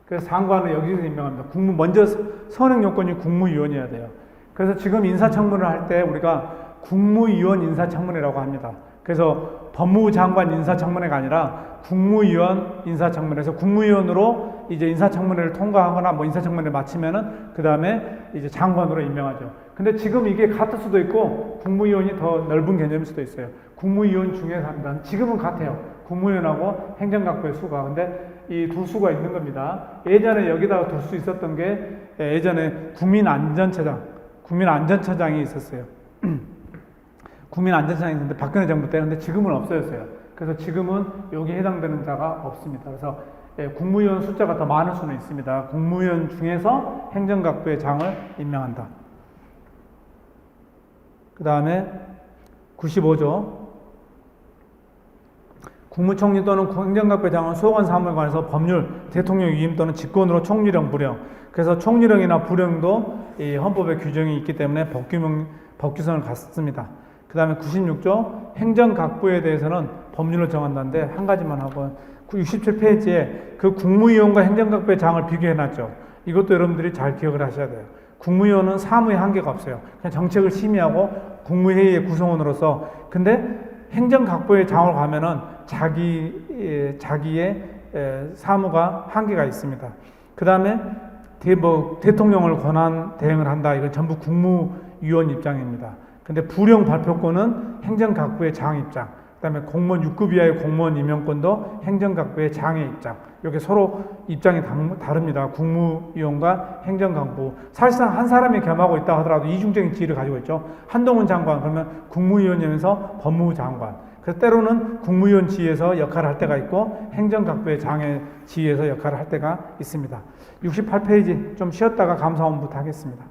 그래서 장관을 여기서 임명합니다. 먼저 선행 요건이 국무위원이어야 돼요. 그래서 지금 인사청문을 할 때 우리가 국무위원 인사청문회라고 합니다. 그래서 법무부 장관 인사청문회가 아니라 국무위원 인사청문회에서 국무위원으로 이제 인사청문회를 통과하거나 뭐 인사청문회를 마치면은 그 다음에 이제 장관으로 임명하죠. 근데 지금 이게 같을 수도 있고 국무위원이 더 넓은 개념일 수도 있어요. 국무위원 중에서 합니다. 지금은 같아요. 국무위원하고 행정각부의 수가. 근데 이 두 수가 있는 겁니다. 예전에 여기다가 둘 수 있었던 게 예전에 국민안전처장이 있었어요. 국민안전처장이 있는데 박근혜 정부 때. 근데 지금은 없어졌어요. 그래서 지금은 여기에 해당되는 자가 없습니다. 그래서 국무위원 숫자가 더 많을 수는 있습니다. 국무위원 중에서 행정각부의 장을 임명한다. 그 다음에 95조 국무총리 또는 행정각부의 장은 소관 사무에 관해서 법률, 대통령 위임 또는 직권으로 총리령, 부령. 그래서 총리령이나 부령도 이 헌법에 규정이 있기 때문에 법규성을 갖습니다. 그 다음에 96조 행정각부에 대해서는 법률을 정한다는데 한 가지만 하고 67페이지에 그 국무위원과 행정각부의 장을 비교해놨죠. 이것도 여러분들이 잘 기억을 하셔야 돼요. 국무위원은 사무의 한계가 없어요. 그냥 정책을 심의하고 국무회의의 구성원으로서. 근데 행정각부의 장을 가면은 자기의 사무가 한계가 있습니다. 그 다음에 대통령을 권한 대행을 한다. 이건 전부 국무위원 입장입니다. 근데 부령 발표권은 행정각부의 장 입장. 그다음에 공무원 6급 이하의 공무원 임명권도 행정각부의 장의 입장. 이렇게 서로 입장이 다릅니다. 국무위원과 행정각부. 사실상 한 사람이 겸하고 있다 하더라도 이중적인 지위를 가지고 있죠. 한동훈 장관 그러면 국무위원이면서 법무부 장관. 그래서 때로는 국무위원 지위에서 역할을 할 때가 있고 행정각부의 장의 지위에서 역할을 할 때가 있습니다. 68페이지 좀 쉬었다가 감사원부터 하겠습니다.